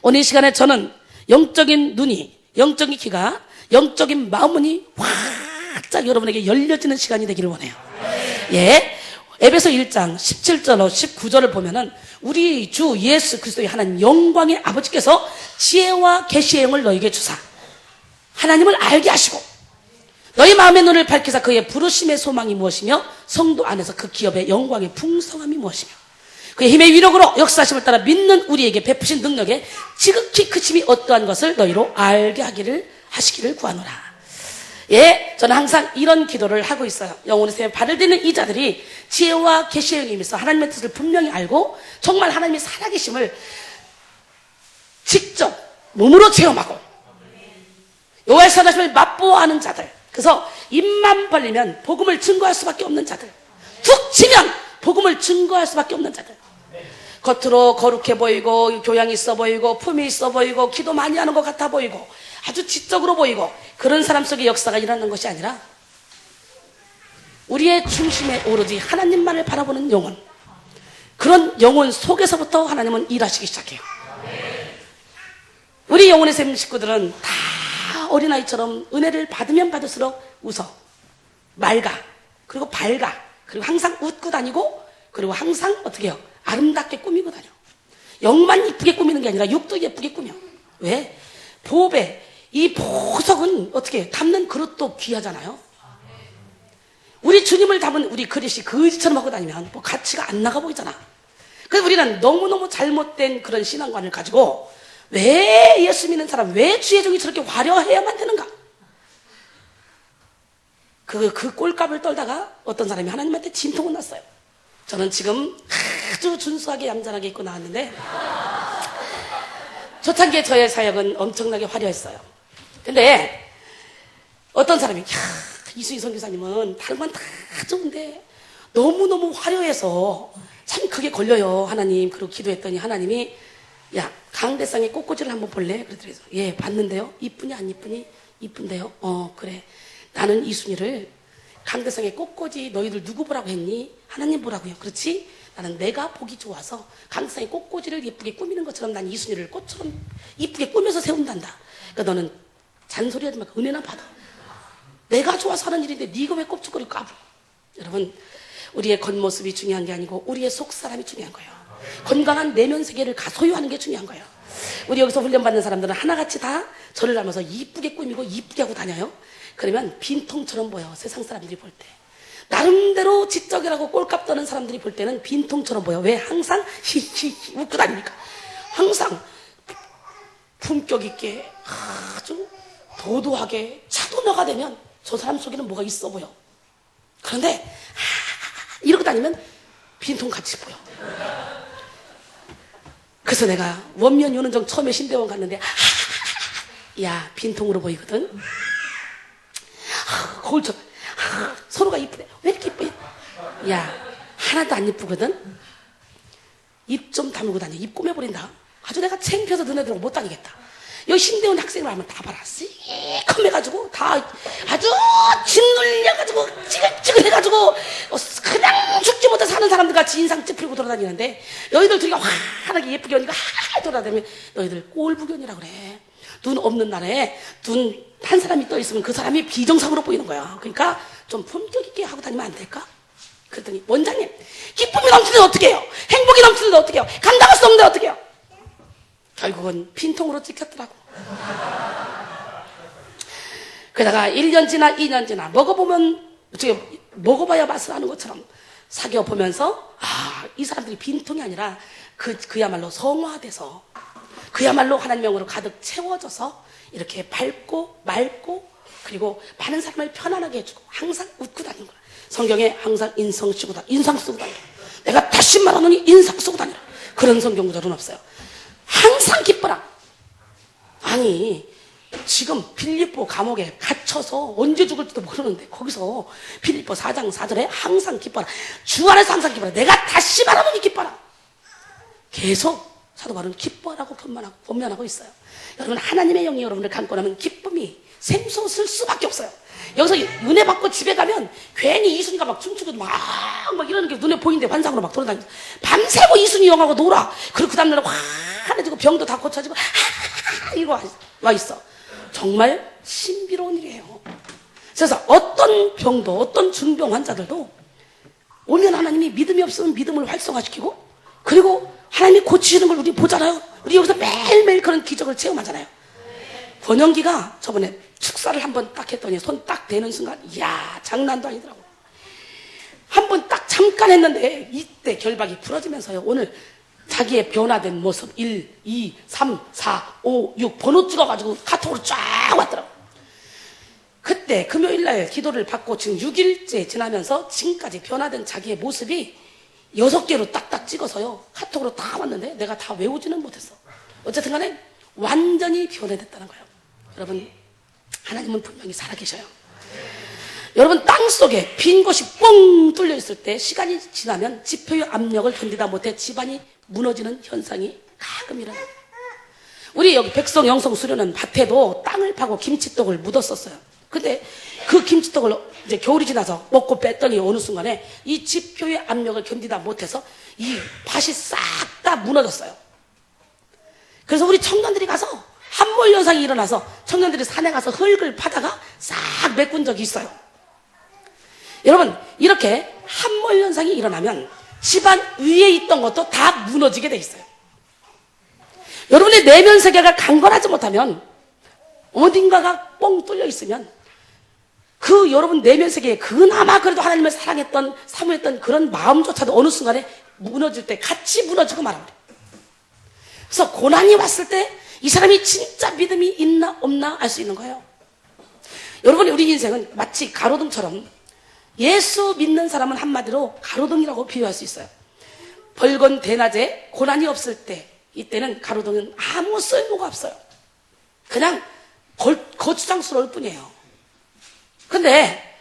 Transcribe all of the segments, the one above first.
오늘 이 시간에 저는 영적인 눈이, 영적인 귀가, 영적인 마음문이 활짝 여러분에게 열려지는 시간이 되기를 원해요. 예. 에베소 1장 17절로 19절을 보면은 우리 주 예수 그리스도의 하나님 영광의 아버지께서 지혜와 계시의 영을 너에게 주사 하나님을 알게 하시고 너희 마음의 눈을 밝히사 그의 부르심의 소망이 무엇이며 성도 안에서 그 기업의 영광의 풍성함이 무엇이며 그의 힘의 위력으로 역사하심을 따라 믿는 우리에게 베푸신 능력에 지극히 크심이 어떠한 것을 너희로 알게 하시기를 구하노라. 예, 저는 항상 이런 기도를 하고 있어요. 영혼의 샘에 발을 딛는 이 자들이 지혜와 계시의 영이 있어 하나님의 뜻을 분명히 알고 정말 하나님의 살아계심을 직접 몸으로 체험하고 여호와의 살아계심을 맛보아하는 자들, 그래서 입만 벌리면 복음을 증거할 수밖에 없는 자들, 툭 치면 복음을 증거할 수밖에 없는 자들, 겉으로 거룩해 보이고 교양이 있어 보이고 품이 있어 보이고 기도 많이 하는 것 같아 보이고 아주 지적으로 보이고 그런 사람 속에 역사가 일어나는 것이 아니라 우리의 중심에 오로지 하나님만을 바라보는 영혼, 그런 영혼 속에서부터 하나님은 일하시기 시작해요. 우리 영혼의 샘 식구들은 다 어린아이처럼 은혜를 받으면 받을수록 웃어, 맑아, 그리고 밝아, 그리고 항상 웃고 다니고, 그리고 항상 어떻게 해요? 아름답게 꾸미고 다녀. 영만 이쁘게 꾸미는 게 아니라 육도 예쁘게 꾸며. 왜? 보배, 이 보석은 어떻게 담는 그릇도 귀하잖아요. 우리 주님을 담은 우리 그릇이 거지처럼 하고 다니면 뭐 가치가 안 나가 보이잖아. 그래서 우리는 너무너무 잘못된 그런 신앙관을 가지고 왜 예수 믿는 사람, 왜 주의 종이 저렇게 화려해야만 되는가? 그 꼴값을 떨다가 어떤 사람이 하나님한테 진통을 났어요. 저는 지금 아주 준수하게 얌전하게 입고 나왔는데 초창기에 저의 사역은 엄청나게 화려했어요. 근데 어떤 사람이 이수희 선교사님은 다른 건 다 좋은데 너무너무 화려해서 참 그게 걸려요 하나님. 그리고 기도했더니 하나님이 야, 강대상의 꽃꽂이를 한번 볼래? 그러더래요. 예, 봤는데요. 이쁘니 안 이쁘니? 이쁜데요. 그래. 나는 이순이를 강대상의 꽃꽂이 너희들 누구 보라고 했니? 하나님 보라고요. 그렇지? 나는 내가 보기 좋아서 강대상의 꽃꽂이를 예쁘게 꾸미는 것처럼 난 이순이를 꽃처럼 이쁘게 꾸며서 세운단다. 그러니까 너는 잔소리하지 말고 은혜나 받아. 내가 좋아서 하는 일인데 네가 왜 꼽죽거리고 까불어? 여러분, 우리의 겉모습이 중요한 게 아니고 우리의 속사람이 중요한 거예요. 건강한 내면 세계를 소유하는 게 중요한 거예요. 우리 여기서 훈련받는 사람들은 하나같이 다 저를 닮아서 이쁘게 꾸미고 이쁘게 하고 다녀요. 그러면 빈통처럼 보여, 세상 사람들이 볼 때. 나름대로 지적이라고 꼴값 떠는 사람들이 볼 때는 빈통처럼 보여. 왜? 항상 히히히 웃고 다니니까. 항상 품격 있게 아주 도도하게 차도녀가 되면 저 사람 속에는 뭐가 있어 보여. 그런데 이러고 다니면 빈통같이 보여. 그래서 내가 원면 요는정 처음에 신대원 갔는데 야, 빈통으로 보이거든. 거울처럼 서로가 이쁘네. 왜 이렇게 이쁘냐? 야, 하나도 안 이쁘거든. 입 좀 다물고 다녀. 입 꾸며버린다. 아주 내가 창피해서 너네들하고 못 다니겠다. 여기 신대원 학생을 하면 다 봐라. 시커매가지고 다 아주 짓눌려가지고 찌글찌글해가지고 그냥 죽지 못해 사는 사람들 같이 인상 찌푸리고 돌아다니는데 너희들 둘이 환하게 예쁘게 오니까 돌아다니면 너희들 꼴부견이라 그래. 눈 없는 날에 눈 한 사람이 떠 있으면 그 사람이 비정상으로 보이는 거야. 그러니까 좀 품격 있게 하고 다니면 안 될까? 그랬더니 원장님, 기쁨이 넘치는데 어떻게 해요? 행복이 넘치는데 어떻게 해요? 감당할 수 없는데 어떻게 해요? 결국은 빈통으로 찍혔더라고. 그러다가 1년 지나 2년 지나 먹어봐야 맛을 아는 것처럼 사귀어보면서 이 사람들이 빈통이 아니라 그야말로 성화돼서 그야말로 하나님 영으로 가득 채워져서 이렇게 밝고 맑고 그리고 많은 사람을 편안하게 해주고 항상 웃고 다니는 거야. 성경에 항상 인상 쓰고 다니라. 내가 다시 말하노니 인상 쓰고 다니라. 그런 성경 구절은 없어요. 항상 기뻐라. 아니 지금 빌립보 감옥에 갇혀서 언제 죽을지도 모르는데 거기서 빌립보 4장 4절에 항상 기뻐라. 주 안에서 항상 기뻐라. 내가 다시 말하노니 기뻐라. 계속 사도 바울은 기뻐하라고 권면하고 있어요. 여러분, 하나님의 영이 여러분을 감고 나면 기쁨이 샘솟을 수밖에 없어요. 여기서 은혜 받고 집에 가면 괜히 이순이가 막 춤추고 막 이러는 게 눈에 보이는데 환상으로 막 돌아다니면서 밤새고 이순이 형하고 놀아. 그리고 그 다음날에 환해지고 병도 다 고쳐지고 이거 와 있어. 정말 신비로운 일이에요. 그래서 어떤 병도 어떤 중병 환자들도 오면 하나님이 믿음이 없으면 믿음을 활성화시키고 그리고 하나님이 고치시는 걸 우리 보잖아요. 우리 여기서 매일매일 그런 기적을 체험하잖아요. 권영기가 저번에 축사를 한번 딱 했더니 손 딱 대는 순간 이야 장난도 아니더라고. 한번 딱 잠깐 했는데 이때 결박이 풀어지면서요. 오늘 자기의 변화된 모습 1, 2, 3, 4, 5, 6 번호 찍어가지고 카톡으로 쫙 왔더라고. 그때 금요일날 기도를 받고 지금 6일째 지나면서 지금까지 변화된 자기의 모습이 6개로 딱딱 찍어서요 카톡으로 다 왔는데 내가 다 외우지는 못했어. 어쨌든 간에 완전히 변해됐다는 거예요. 여러분 하나님은 분명히 살아계셔요. 여러분 땅속에 빈 곳이 뻥 뚫려 있을 때 시간이 지나면 지표의 압력을 견디다 못해 집안이 무너지는 현상이 가끔 일어나요. 우리 여기 백성 영성 수련원 밭에도 땅을 파고 김치떡을 묻었었어요. 근데 그 김치떡을 이제 겨울이 지나서 먹고 뺐더니 어느 순간에 이 지표의 압력을 견디다 못해서 이 밭이 싹 다 무너졌어요. 그래서 우리 청년들이 가서 한몰 현상이 일어나서 청년들이 산에 가서 흙을 파다가 싹 메꾼 적이 있어요. 여러분 이렇게 한몰 현상이 일어나면 집안 위에 있던 것도 다 무너지게 돼 있어요. 여러분의 내면 세계가 강건하지 못하면 어딘가가 뻥 뚫려 있으면 그 여러분 내면 세계에 그나마 그래도 하나님을 사랑했던 사모했던 그런 마음조차도 어느 순간에 무너질 때 같이 무너지고 말합니다. 그래서 고난이 왔을 때 이 사람이 진짜 믿음이 있나 없나 알 수 있는 거예요. 여러분 우리 인생은 마치 가로등처럼 예수 믿는 사람은 한마디로 가로등이라고 비유할 수 있어요. 벌건 대낮에 고난이 없을 때 이때는 가로등은 아무 쓸모가 없어요. 그냥 거추장스러울 뿐이에요. 근데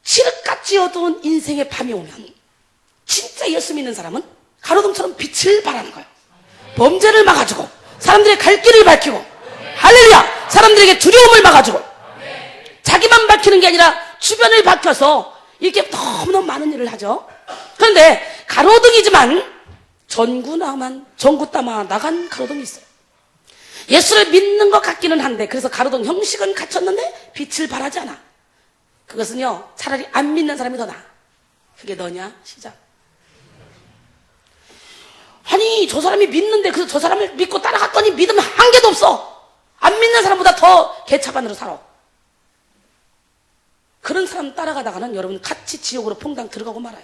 칠흑같이 어두운 인생의 밤이 오면 진짜 예수 믿는 사람은 가로등처럼 빛을 발하는 거예요. 범죄를 막아주고 사람들의 갈 길을 밝히고 할렐루야 사람들에게 두려움을 막아주고 자기만 밝히는 게 아니라 주변을 밝혀서 이렇게 너무너무 많은 일을 하죠. 그런데 가로등이지만 전구 따마 나간 가로등이 있어요. 예수를 믿는 것 같기는 한데 그래서 가로등 형식은 갖췄는데 빛을 발하지 않아. 그것은요 차라리 안 믿는 사람이 더 나아. 그게 너냐? 시작. 아니 저 사람이 믿는데 그래서 저 사람을 믿고 따라갔더니 믿음 한 개도 없어. 안 믿는 사람보다 더 개차반으로 살아. 그런 사람 따라가다가는 여러분 같이 지옥으로 퐁당 들어가고 말아요.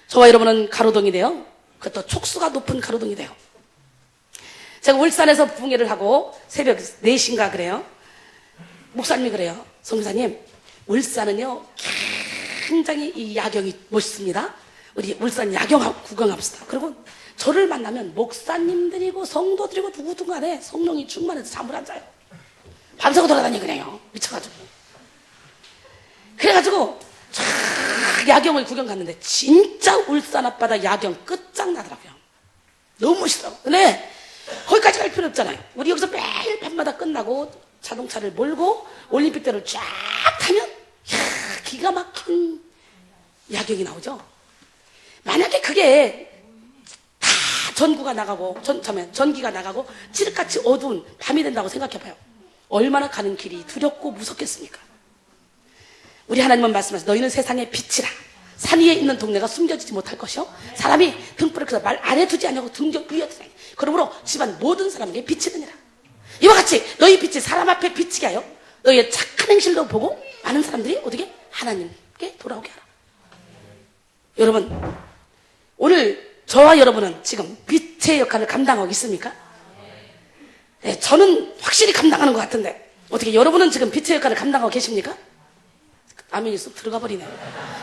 저와 여러분은 가로등이 돼요. 그것도 촉수가 높은 가로등이 돼요. 제가 울산에서 부흥회를 하고 새벽 4시인가 그래요. 목사님이 그래요. 성교사님 울산은요 굉장히 이 야경이 멋있습니다. 우리 울산 야경 구경합시다. 그리고 저를 만나면 목사님들이고 성도들이고 누구든 간에 성령이 충만해서 잠을 안 자요. 밤새고 돌아다니거든요. 미쳐가지고. 그래가지고 쫙 야경을 구경 갔는데 진짜 울산 앞바다 야경 끝장나더라고요. 너무 멋있더라고요. 근데 거기까지 갈 필요 없잖아요. 우리 여기서 매일 밤마다 끝나고 자동차를 몰고 올림픽대로를 쫙 타면 기가 막힌 야경이 나오죠. 만약에 그게 다 전기가 나가고 칠흑같이 어두운 밤이 된다고 생각해봐요. 얼마나 가는 길이 두렵고 무섭겠습니까? 우리 하나님은 말씀하시죠. 너희는 세상의 빛이라. 산 위에 있는 동네가 숨겨지지 못할 것이요 사람이 등불을 켜서 말 아래 두지 않냐고 등경 위에 두지 않냐. 그러므로 집안 모든 사람에게 빛이 되니라. 이와 같이 너희 빛이 사람 앞에 비치게 하여 너희의 착한 행실도 보고 많은 사람들이 어떻게 하나님께 돌아오게 하라. 여러분 오늘 저와 여러분은 지금 빛의 역할을 감당하고 있습니까? 네, 저는 확실히 감당하는 것 같은데 어떻게 여러분은 지금 빛의 역할을 감당하고 계십니까? 아멘이 쏙 들어가 버리네.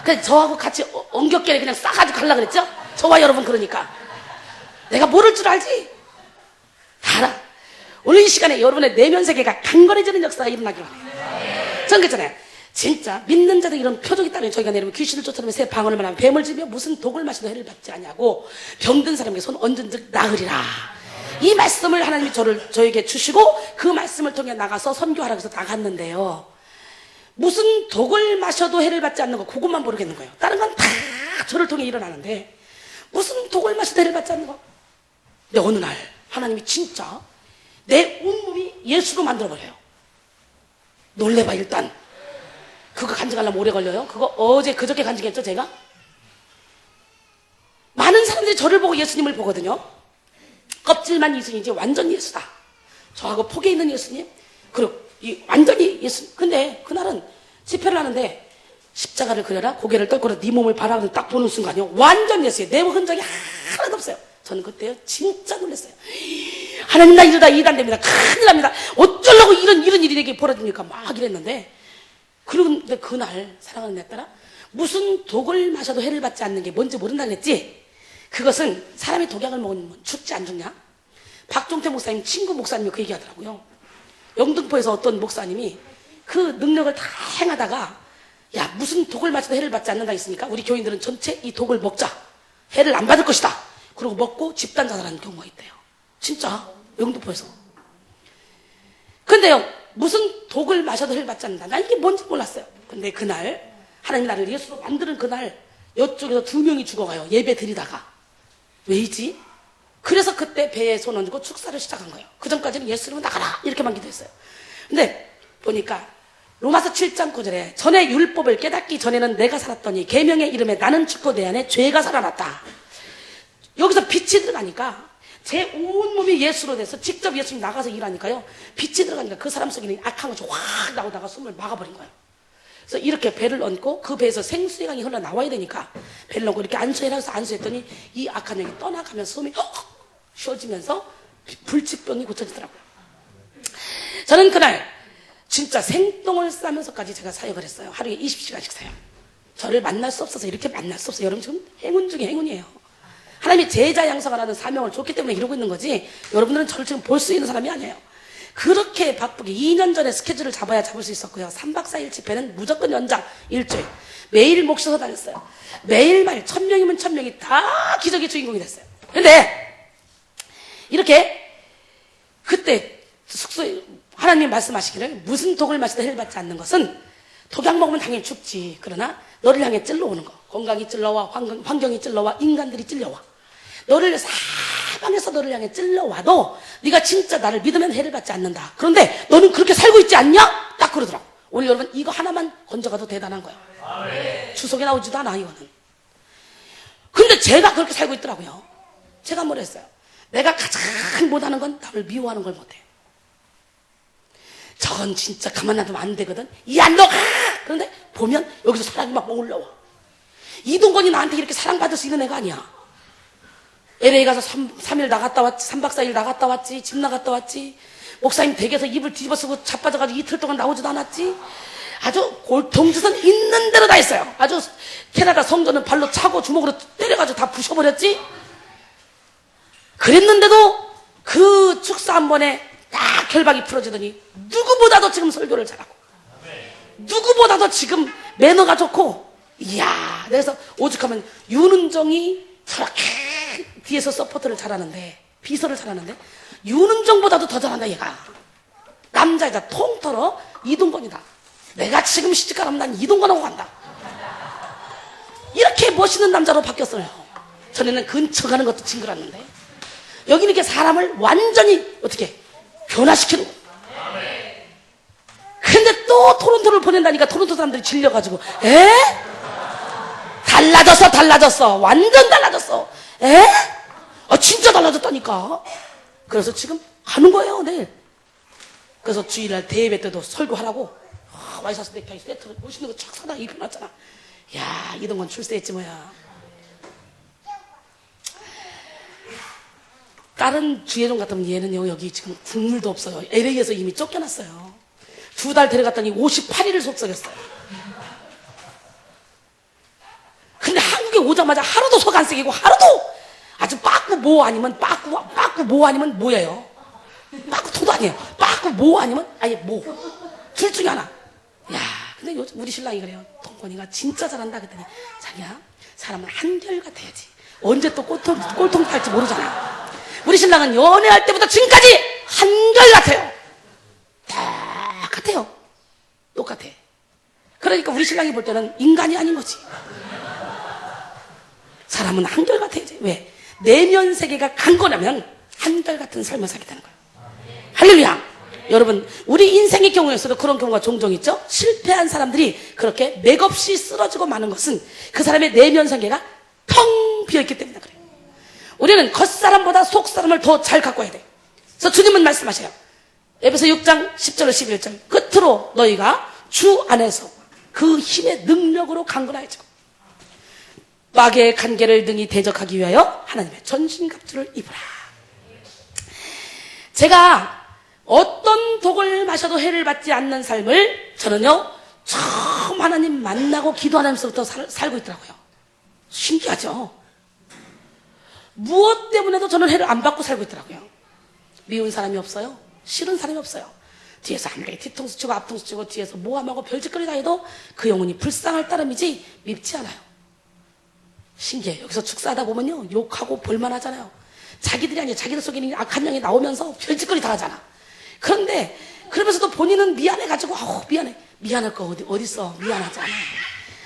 그래서 저하고 같이 엉겹결에 그냥 싸가지고 가려고 그랬죠? 저와 여러분 그러니까 내가 모를 줄 알지? 다 알아. 오늘 이 시간에 여러분의 내면 세계가 강건해지는 역사가 일어나기로 해요. 전 그랬잖아요. 진짜 믿는 자들 이런 표적이 따르면 저희가 내리면 귀신을 쫓아내면 새 방언을 말하면 뱀을 지며 무슨 독을 마시도 해를 받지 아니하고 병든 사람에게 손 얹은 즉 나으리라. 이 말씀을 하나님이 저에게 주시고 그 말씀을 통해 나가서 선교하라고 해서 나갔는데요. 무슨 독을 마셔도 해를 받지 않는 거, 그것만 모르겠는 거예요. 다른 건 다 저를 통해 일어나는데 무슨 독을 마셔도 해를 받지 않는 거. 근데 어느 날 하나님이 진짜 내 온몸이 예수로 만들어버려요. 놀래봐. 일단 그거 간증하려면 오래 걸려요. 그거 그저께 간증했죠 제가. 많은 사람들이 저를 보고 예수님을 보거든요. 껍질만 예수님이지 완전 예수다. 저하고 폭에 있는 예수님, 그리고 완전히 예수. 근데 그날은 집회를 하는데 십자가를 그려라, 고개를 떨고라, 네 몸을 바라보는 딱 보는 순간이요, 완전 예수예요. 내 흔적이 하나도 없어요. 저는 그때요 진짜 놀랐어요. 하나님, 나 이러다 이단됩니다. 큰일 납니다. 어쩌려고 이런 일이 내게 벌어집니까? 막 이랬는데, 그런데 그날 사랑하는 내 딸아, 무슨 독을 마셔도 해를 받지 않는 게 뭔지 모른다 그랬지? 그것은 사람이 독약을 먹으면 죽지 안 죽냐? 박종태 목사님 친구 목사님이 그 얘기하더라고요. 영등포에서 어떤 목사님이 그 능력을 다 행하다가, 야, 무슨 독을 마셔도 해를 받지 않는다 했으니까 우리 교인들은 전체 이 독을 먹자, 해를 안 받을 것이다, 그러고 먹고 집단 자살하는 경우가 있대요. 진짜 영등포에서. 근데요, 무슨 독을 마셔도 해를 받지 않는다, 난 이게 뭔지 몰랐어요. 근데 그날 하나님 나를 예수로 만드는 그날 이쪽에서 2명이 죽어가요. 예배 드리다가. 왜이지? 그래서 그때 배에 손 얹고 축사를 시작한 거예요. 그 전까지는 예수님은 나가라 이렇게만 기도했어요. 근데 보니까 로마서 7장 9절에 전에 율법을 깨닫기 전에는 내가 살았더니 계명의 이름에 나는 죽고 내 안에 죄가 살아났다. 여기서 빛이 들어가니까 제 온몸이 예수로 돼서 직접 예수님 나가서 일하니까요, 빛이 들어가니까 그 사람 속에 있는 악한 것이 확 나오다가 숨을 막아버린 거예요. 그래서 이렇게 배를 얹고 그 배에서 생수의 강이 흘러나와야 되니까 배를 얹고 이렇게 안수해라 해서 안수했더니 이 악한 영이 떠나가면서 숨이 쉬어지면서 불치병이 고쳐지더라고요. 저는 그날 진짜 생똥을 싸면서까지 제가 사역을 했어요. 하루에 20시간씩 사역. 저를 만날 수 없어서 이렇게 만날 수 없어요. 여러분 지금 행운 중에 행운이에요. 하나님이 제자 양성하라는 사명을 줬기 때문에 이러고 있는 거지, 여러분들은 저를 지금 볼 수 있는 사람이 아니에요. 그렇게 바쁘게 2년 전에 스케줄을 잡아야 잡을 수 있었고요. 3박 4일 집회는 무조건 연장 일주일. 매일 몫셔서 다녔어요. 매일매일 1000명이면 1000명이 다 기적의 주인공이 됐어요. 근데 이렇게 그때 숙소에 하나님 말씀하시기를 무슨 독을 마시다 해를 받지 않는 것은, 독약 먹으면 당연히 죽지. 그러나 너를 향해 찔러오는 거, 건강이 찔러와, 환경이 찔러와, 인간들이 찔려와, 너를 사방에서 너를 향해 찔러와도 네가 진짜 나를 믿으면 해를 받지 않는다. 그런데 너는 그렇게 살고 있지 않냐? 딱 그러더라고. 오늘 여러분 이거 하나만 건져가도 대단한 거야. 아멘. 추석에 나오지도 않아 이거는. 근데 제가 그렇게 살고 있더라고요. 제가 뭘 했어요? 내가 가장 못하는 건 남을 미워하는 걸 못해. 저건 진짜 가만 놔두면 안 되거든. 야, 너 가! 그런데 보면 여기서 사랑이 막 올라와. 이동건이 나한테 이렇게 사랑받을 수 있는 애가 아니야. LA 가서 3일 나갔다 왔지, 3박 4일 나갔다 왔지, 집 나갔다 왔지, 목사님 댁에서 이불 뒤집어 쓰고 자빠져가지고 이틀 동안 나오지도 않았지. 아주 골통짓은 있는 대로 다 했어요. 아주 캐나다 성전은 발로 차고 주먹으로 때려가지고 다 부셔버렸지. 그랬는데도 그 축사 한 번에 딱 결박이 풀어지더니 누구보다도 지금 설교를 잘하고, 누구보다도 지금 매너가 좋고, 이야. 그래서 오죽하면 윤은정이 저렇게 뒤에서 서포트를 잘하는데, 비서를 잘하는데 윤은정보다도 더 잘한다 얘가. 남자이자 통털어 이동건이다. 내가 지금 시집가라면 난 이동건하고 간다. 이렇게 멋있는 남자로 바뀌었어요. 전에는 근처 가는 것도 징그렀는데 여기는 이렇게 사람을 완전히 어떻게 변화시키는 거예요. 근데 또 토론토를 보낸다니까 토론토 사람들이 질려가지고, 달라졌어. 완전 달라졌어. 진짜 달라졌다니까. 그래서 지금 가는 거예요, 내일. 그래서 주일날 대예배 때도 설교하라고 와이셔츠 넥타이 세트로 멋있는 거 쫙 사다 입혀놨잖아. 야, 이동건 출세했지 뭐야. 다른 주예종 같으면 얘는요, 여기 지금 국물도 없어요. LA에서 이미 쫓겨났어요. 2달 데려갔더니 58일을 속썩였어요. 근데 한국에 오자마자 하루도 속 안 새기고, 하루도 아주 빠꾸 뭐 아니면 빠꾸 뭐 아니면 뭐예요. 빠꾸 토도 아니에요. 빠꾸 뭐 아니면 아예 뭐. 둘 중에 하나. 야, 근데 요즘 우리 신랑이 그래요. 동건이가 진짜 잘한다 그랬더니, 자기야, 사람은 한결같아야지. 언제 또 꼴통 탈지 모르잖아. 우리 신랑은 연애할 때부터 지금까지 한결같아요. 우리 신랑이 볼 때는 인간이 아닌 거지. 사람은 한결같아야지. 왜? 내면 세계가 강건하면 한결같은 삶을 살게 되는 거예요. 할렐루야. 여러분, 우리 인생의 경우에서도 그런 경우가 종종 있죠. 실패한 사람들이 그렇게 맥없이 쓰러지고 마는 것은 그 사람의 내면 세계가 텅 비어있기 때문에 그래요. 우리는 겉사람보다 속사람을 더 잘 가꿔야 돼요. 그래서 주님은 말씀하셔요. 에베소 6장 10절 11절 끝으로 너희가 주 안에서 그 힘의 능력으로 강건하여지고 마귀의 간계를 능히 대적하기 위하여 하나님의 전신갑주를 입으라. 제가 어떤 독을 마셔도 해를 받지 않는 삶을 저는요 처음 하나님 만나고 기도하면서부터 살고 있더라고요. 신기하죠? 무엇 때문에도 저는 해를 안 받고 살고 있더라고요. 미운 사람이 없어요. 싫은 사람이 없어요. 뒤에서 아무리 뒤통수 치고 앞통수 치고 뒤에서 모함하고 별짓거리다 해도 그 영혼이 불쌍할 따름이지 밉지 않아요. 신기해요. 여기서 축사하다 보면요 욕하고 볼만하잖아요. 자기들이 아니에요. 자기들 속에 있는 악한 영이 나오면서 별짓거리 다 하잖아. 그런데 그러면서도 본인은 미안해가지고 미안해. 미안할 거 어딨어. 미안하지 않아.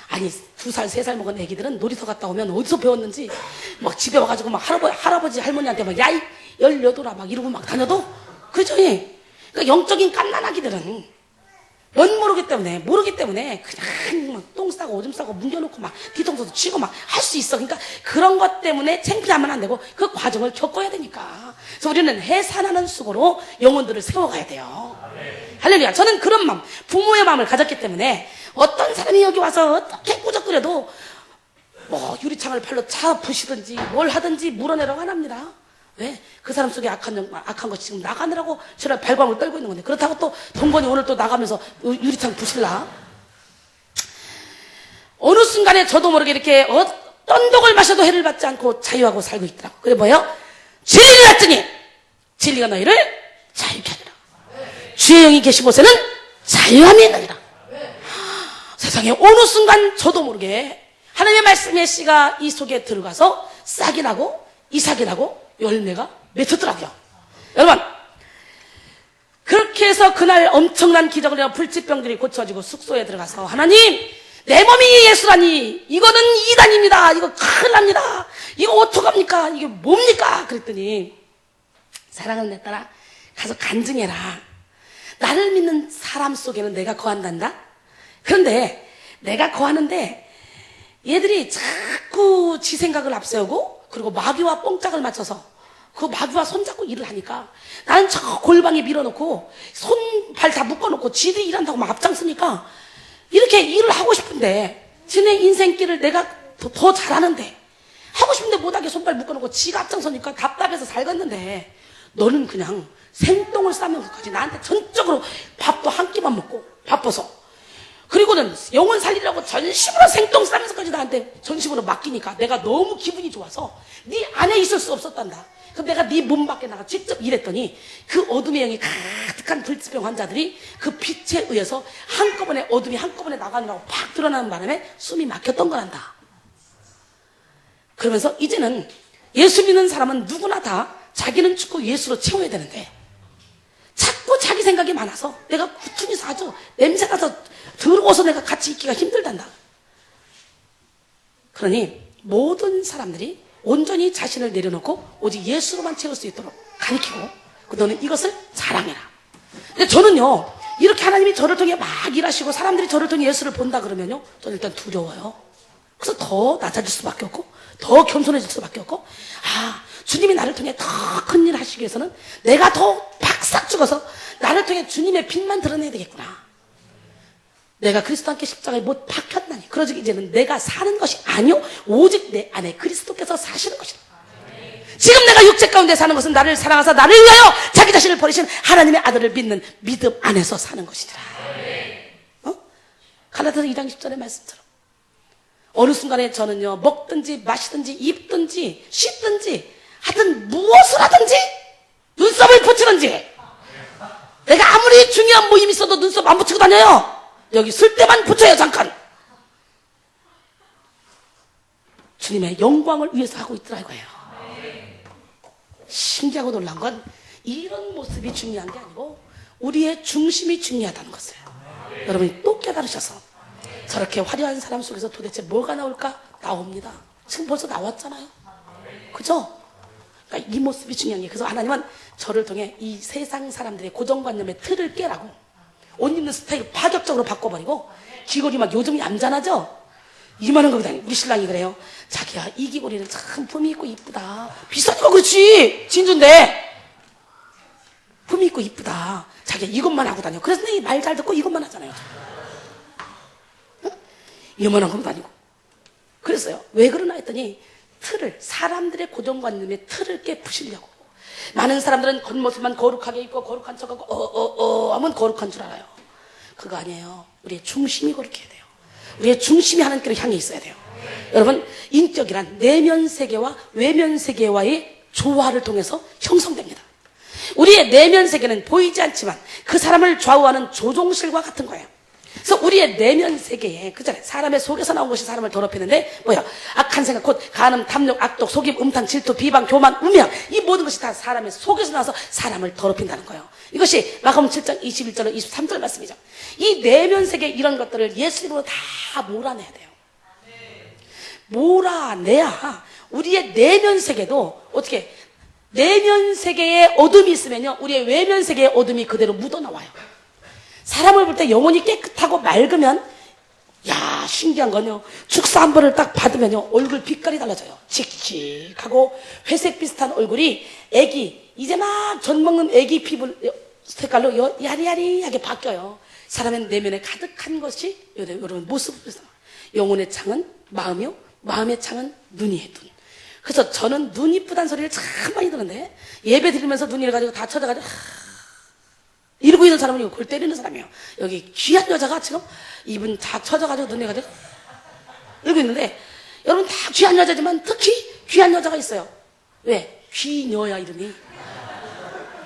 아니 2살 3살 먹은 애기들은 놀이터 갔다 오면 어디서 배웠는지 막 집에 와가지고 막 할아버지 할머니한테 막 야이 18아 막 이러고 막 다녀도 그죠? 그러니까 영적인 갓난아기들은 모르기 때문에 그냥 막 똥 싸고 오줌 싸고 뭉겨놓고 막 뒤통수도 치고 막 할 수 있어. 그러니까 그런 것 때문에 창피하면 안 되고 그 과정을 겪어야 되니까. 그래서 우리는 해산하는 수고로 영혼들을 세워가야 돼요. 할렐루야. 저는 그런 마음, 부모의 마음을 가졌기 때문에 어떤 사람이 여기 와서 어떻게 꾸적거려도 뭐 유리창을 팔로 차 부시든지 뭘 하든지 물어내라고 안 합니다. 왜? 그 사람 속에 악한 것이 지금 나가느라고 저를 발광을 떨고 있는 건데 그렇다고 또 동건이 오늘 또 나가면서 유리창 부실라? 어느 순간에 저도 모르게 이렇게 어떤 독을 마셔도 해를 받지 않고 자유하고 살고 있더라고. 그래 뭐예요? 진리를 했더니 진리가 너희를 자유케 하리라. 주의 영이 계신 곳에는 자유함이 있느니라. 세상에 어느 순간 저도 모르게 하나님의 말씀의 씨가 이 속에 들어가서 싹이 나고 이삭이 나고 열매가 맺혔더라고요. 여러분 그렇게 해서 그날 엄청난 기적을 내가 불치병들이 고쳐지고 숙소에 들어가서 하나님 내 몸이 예수라니 이거는 이단입니다. 이거 큰일 납니다. 이거 어떡합니까? 이게 뭡니까? 그랬더니 사랑하는 내 딸아 가서 간증해라. 나를 믿는 사람 속에는 내가 거한단다. 그런데 내가 거하는데 얘들이 자꾸 지 생각을 앞세우고 그리고 마귀와 뽕짝을 맞춰서 그 마귀와 손잡고 일을 하니까 나는 저 골방에 밀어놓고 손, 발 다 묶어놓고 지들이 일한다고 막 앞장서니까 이렇게 일을 하고 싶은데 지네 인생길을 내가 더 잘하는데 하고 싶은데 못하게 손발 묶어놓고 지가 앞장서니까 답답해서 살겠는데 너는 그냥 생똥을 싸면서까지 나한테 전적으로 밥도 한 끼만 먹고 바빠서 그리고는 영혼 살리려고 전심으로 생똥 싸면서까지 나한테 전심으로 맡기니까 내가 너무 기분이 좋아서 네 안에 있을 수 없었단다. 그럼 내가 네 몸 밖에 나가 직접 일했더니 그 어둠의 영이 가득한 불치병 환자들이 그 빛에 의해서 한꺼번에 어둠이 한꺼번에 나가느라고 팍 드러나는 바람에 숨이 막혔던 거란다. 그러면서 이제는 예수 믿는 사람은 누구나 다 자기는 죽고 예수로 채워야 되는데 자꾸 자기 생각이 많아서 내가 구퉁이서 아주 냄새나서 더러워서 내가 같이 있기가 힘들단다. 그러니 모든 사람들이 온전히 자신을 내려놓고 오직 예수로만 채울 수 있도록 가르치고 너는 이것을 자랑해라. 근데 저는요 이렇게 하나님이 저를 통해 막 일하시고 사람들이 저를 통해 예수를 본다 그러면요 저는 일단 두려워요. 그래서 더 낮아질 수밖에 없고 더 겸손해질 수밖에 없고 주님이 나를 통해 더 큰 일 하시기 위해서는 내가 더 박삭 죽어서 나를 통해 주님의 빛만 드러내야 되겠구나. 내가 그리스도 함께 십자가에 못 박혔나니 그러지 이제는 내가 사는 것이 아니요 오직 내 안에 그리스도께서 사시는 것이다. 지금 내가 육체 가운데 사는 것은 나를 사랑하사 나를 위하여 자기 자신을 버리신 하나님의 아들을 믿는 믿음 안에서 사는 것이더라. 갈라디아서 2장 10절의 말씀처럼 어느 순간에 저는요 먹든지 마시든지 입든지 씻든지 하여튼 무엇을 하든지 눈썹을 붙이든지 내가 아무리 중요한 모임이 있어도 눈썹 안 붙이고 다녀요. 여기 쓸 때만 붙여요. 잠깐. 주님의 영광을 위해서 하고 있더라 이거예요. 신기하고 놀란 건 이런 모습이 중요한 게 아니고 우리의 중심이 중요하다는 것을 여러분이 또 깨달으셔서 저렇게 화려한 사람 속에서 도대체 뭐가 나올까? 나옵니다. 지금 벌써 나왔잖아요. 그죠? 그러니까 이 모습이 중요한 게, 그래서 하나님은 저를 통해 이 세상 사람들의 고정관념의 틀을 깨라고 옷 입는 스타일 파격적으로 바꿔버리고, 귀걸이 막 요즘 얌전하죠? 이만한 거 다니. 우리 신랑이 그래요. 자기야, 이 귀걸이는 참 품이 있고 이쁘다. 비싸니까 그렇지. 진주인데 품이 있고 이쁘다. 자기야, 이것만 하고 다녀. 그래서 내 말 잘 듣고 이것만 하잖아요. 응? 이만한 거 다니고. 그랬어요. 왜 그러나 했더니 틀을, 사람들의 고정관념의 틀을 깨부시려고. 많은 사람들은 겉모습만 거룩하게 입고 거룩한 척하고 하면 거룩한 줄 알아요. 그거 아니에요. 우리의 중심이 거룩해야 돼요. 우리의 중심이 하나님께로 향해 있어야 돼요. 여러분, 인격이란 내면 세계와 외면 세계와의 조화를 통해서 형성됩니다. 우리의 내면 세계는 보이지 않지만 그 사람을 좌우하는 조종실과 같은 거예요. 그래서 우리의 내면 세계에, 그잖아요. 사람의 속에서 나온 것이 사람을 더럽히는데 뭐야? 악한 생각, 곧 간음, 탐욕, 악독, 속임, 음탕, 질투, 비방, 교만, 우명, 이 모든 것이 다 사람의 속에서 나와서 사람을 더럽힌다는 거예요. 이것이 마가복음 7장 21절로 23절 말씀이죠. 이 내면 세계 이런 것들을 예수님으로 다 몰아내야 돼요. 몰아내야 우리의 내면 세계도 어떻게, 내면 세계에 어둠이 있으면요, 우리의 외면 세계의 어둠이 그대로 묻어나와요. 사람을 볼 때 영혼이 깨끗하고 맑으면, 야, 신기한 건요, 축사 한 번을 딱 받으면요, 얼굴 빛깔이 달라져요. 칙칙하고 회색 비슷한 얼굴이 애기, 이제 막 젖 먹는 애기 피부 색깔로 야리야리하게 바뀌어요. 사람의 내면에 가득한 것이 여러분 모습입니다. 영혼의 창은 마음이요, 마음의 창은 눈이에요. 눈. 그래서 저는 눈 이쁘다는 소리를 참 많이 듣는데, 예배 드리면서 눈이 이래가지고 다 쳐져가지고 이러고 있는 사람은 골 때리는 사람이에요. 여기 귀한 여자가 지금 입은 다 쳐져가지고 눈이 가지고 이러고 있는데, 여러분 다 귀한 여자지만 특히 귀한 여자가 있어요. 왜? 귀녀야, 이름이.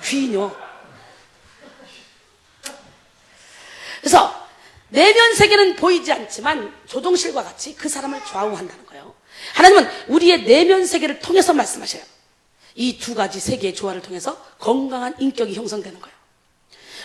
귀녀. 그래서 내면 세계는 보이지 않지만 조종실과 같이 그 사람을 좌우한다는 거예요. 하나님은 우리의 내면 세계를 통해서 말씀하셔요. 이 두 가지 세계의 조화를 통해서 건강한 인격이 형성되는 거예요.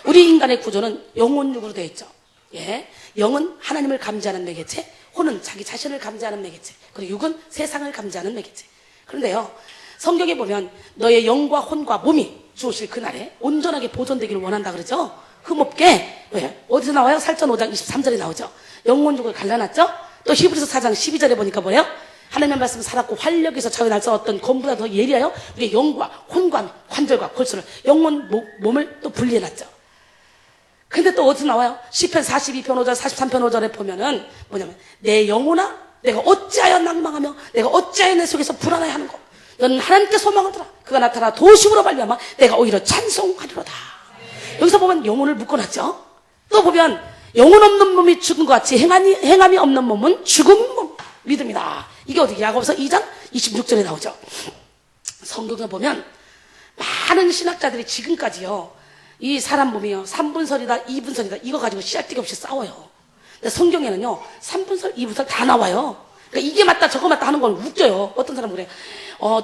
우리 인간의 구조는 영혼육으로 되어 있죠. 예, 영은 하나님을 감지하는 매개체, 혼은 자기 자신을 감지하는 매개체, 그리고 육은 세상을 감지하는 매개체. 그런데요, 성경에 보면 너의 영과 혼과 몸이 주오실 그날에 온전하게 보존되기를 원한다 그러죠. 흠없게. 왜? 어디서 나와요? 살전 5장 23절에 나오죠. 영혼육을 갈라놨죠. 또 히브리서 4장 12절에 보니까 뭐예요? 하나님의 말씀 살았고 활력에서 자유날 수 어떤 검보다 더 예리하여 우리의 영과 혼과 관절과 골수를, 영혼 몸을 또 분리해놨죠. 근데 또 어디서 나와요? 시편 42편 5절 43편 5절에 보면은 뭐냐면, 내 영혼아 내가 어찌하여 낭망하며 내가 어찌하여 내 속에서 불안해 하는고, 너는 하나님께 소망을 두라. 그가 나타나 도심으로 말미암아 내가 오히려 찬송하리로다. 여기서 보면 영혼을 묶어놨죠. 또 보면 영혼 없는 몸이 죽은 것 같이 행함이 없는 몸은 죽은 몸 믿음이다. 이게 어디 야고보서 2장 26절에 나오죠. 성경에 보면 많은 신학자들이 지금까지요, 이 사람 몸이요 3분설이다 2분설이다 이거 가지고 씨앗되기 없이 싸워요. 근데 성경에는요 3분설 2분설 다 나와요. 그러니까 이게 맞다 저거 맞다 하는 건 웃겨요. 어떤 사람은 그래,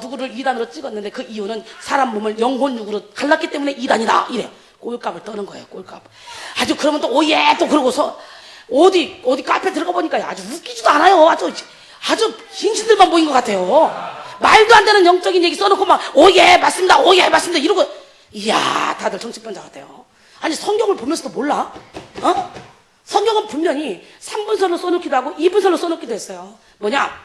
누구를 2단으로 찍었는데 그 이유는 사람 몸을 영혼육으로 갈랐기 때문에 2단이다 이래. 꼴값을 떠는 거예요. 꼴값. 아주 그러면 또 오예 또 그러고서 어디 카페 들어가 보니까 아주 웃기지도 않아요. 아주 흰신들만 보인 것 같아요. 말도 안 되는 영적인 얘기 써놓고 막 오예 맞습니다 오예 맞습니다 이러고, 이야 다들 정치권자 같아요. 아니 성경을 보면서도 몰라? 성경은 분명히 3분설로 써놓기도 하고 2분설로 써놓기도 했어요. 뭐냐,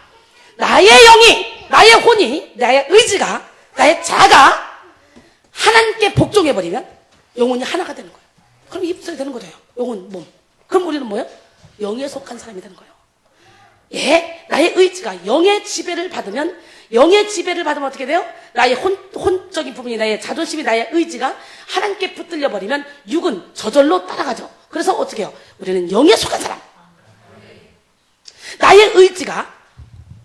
나의 영이, 나의 혼이, 나의 의지가, 나의 자가 하나님께 복종해버리면 영혼이 하나가 되는 거예요. 그럼 2분설이 되는 거죠. 영혼, 몸. 그럼 우리는 뭐예요? 영에 속한 사람이 되는 거예요. 예, 나의 의지가 영의 지배를 받으면, 영의 지배를 받으면 어떻게 돼요? 나의 혼적인 부분이, 나의 자존심이, 나의 의지가 하나님께 붙들려 버리면 육은 저절로 따라가죠. 그래서 어떻게 해요? 우리는 영에 속한 사람. 나의 의지가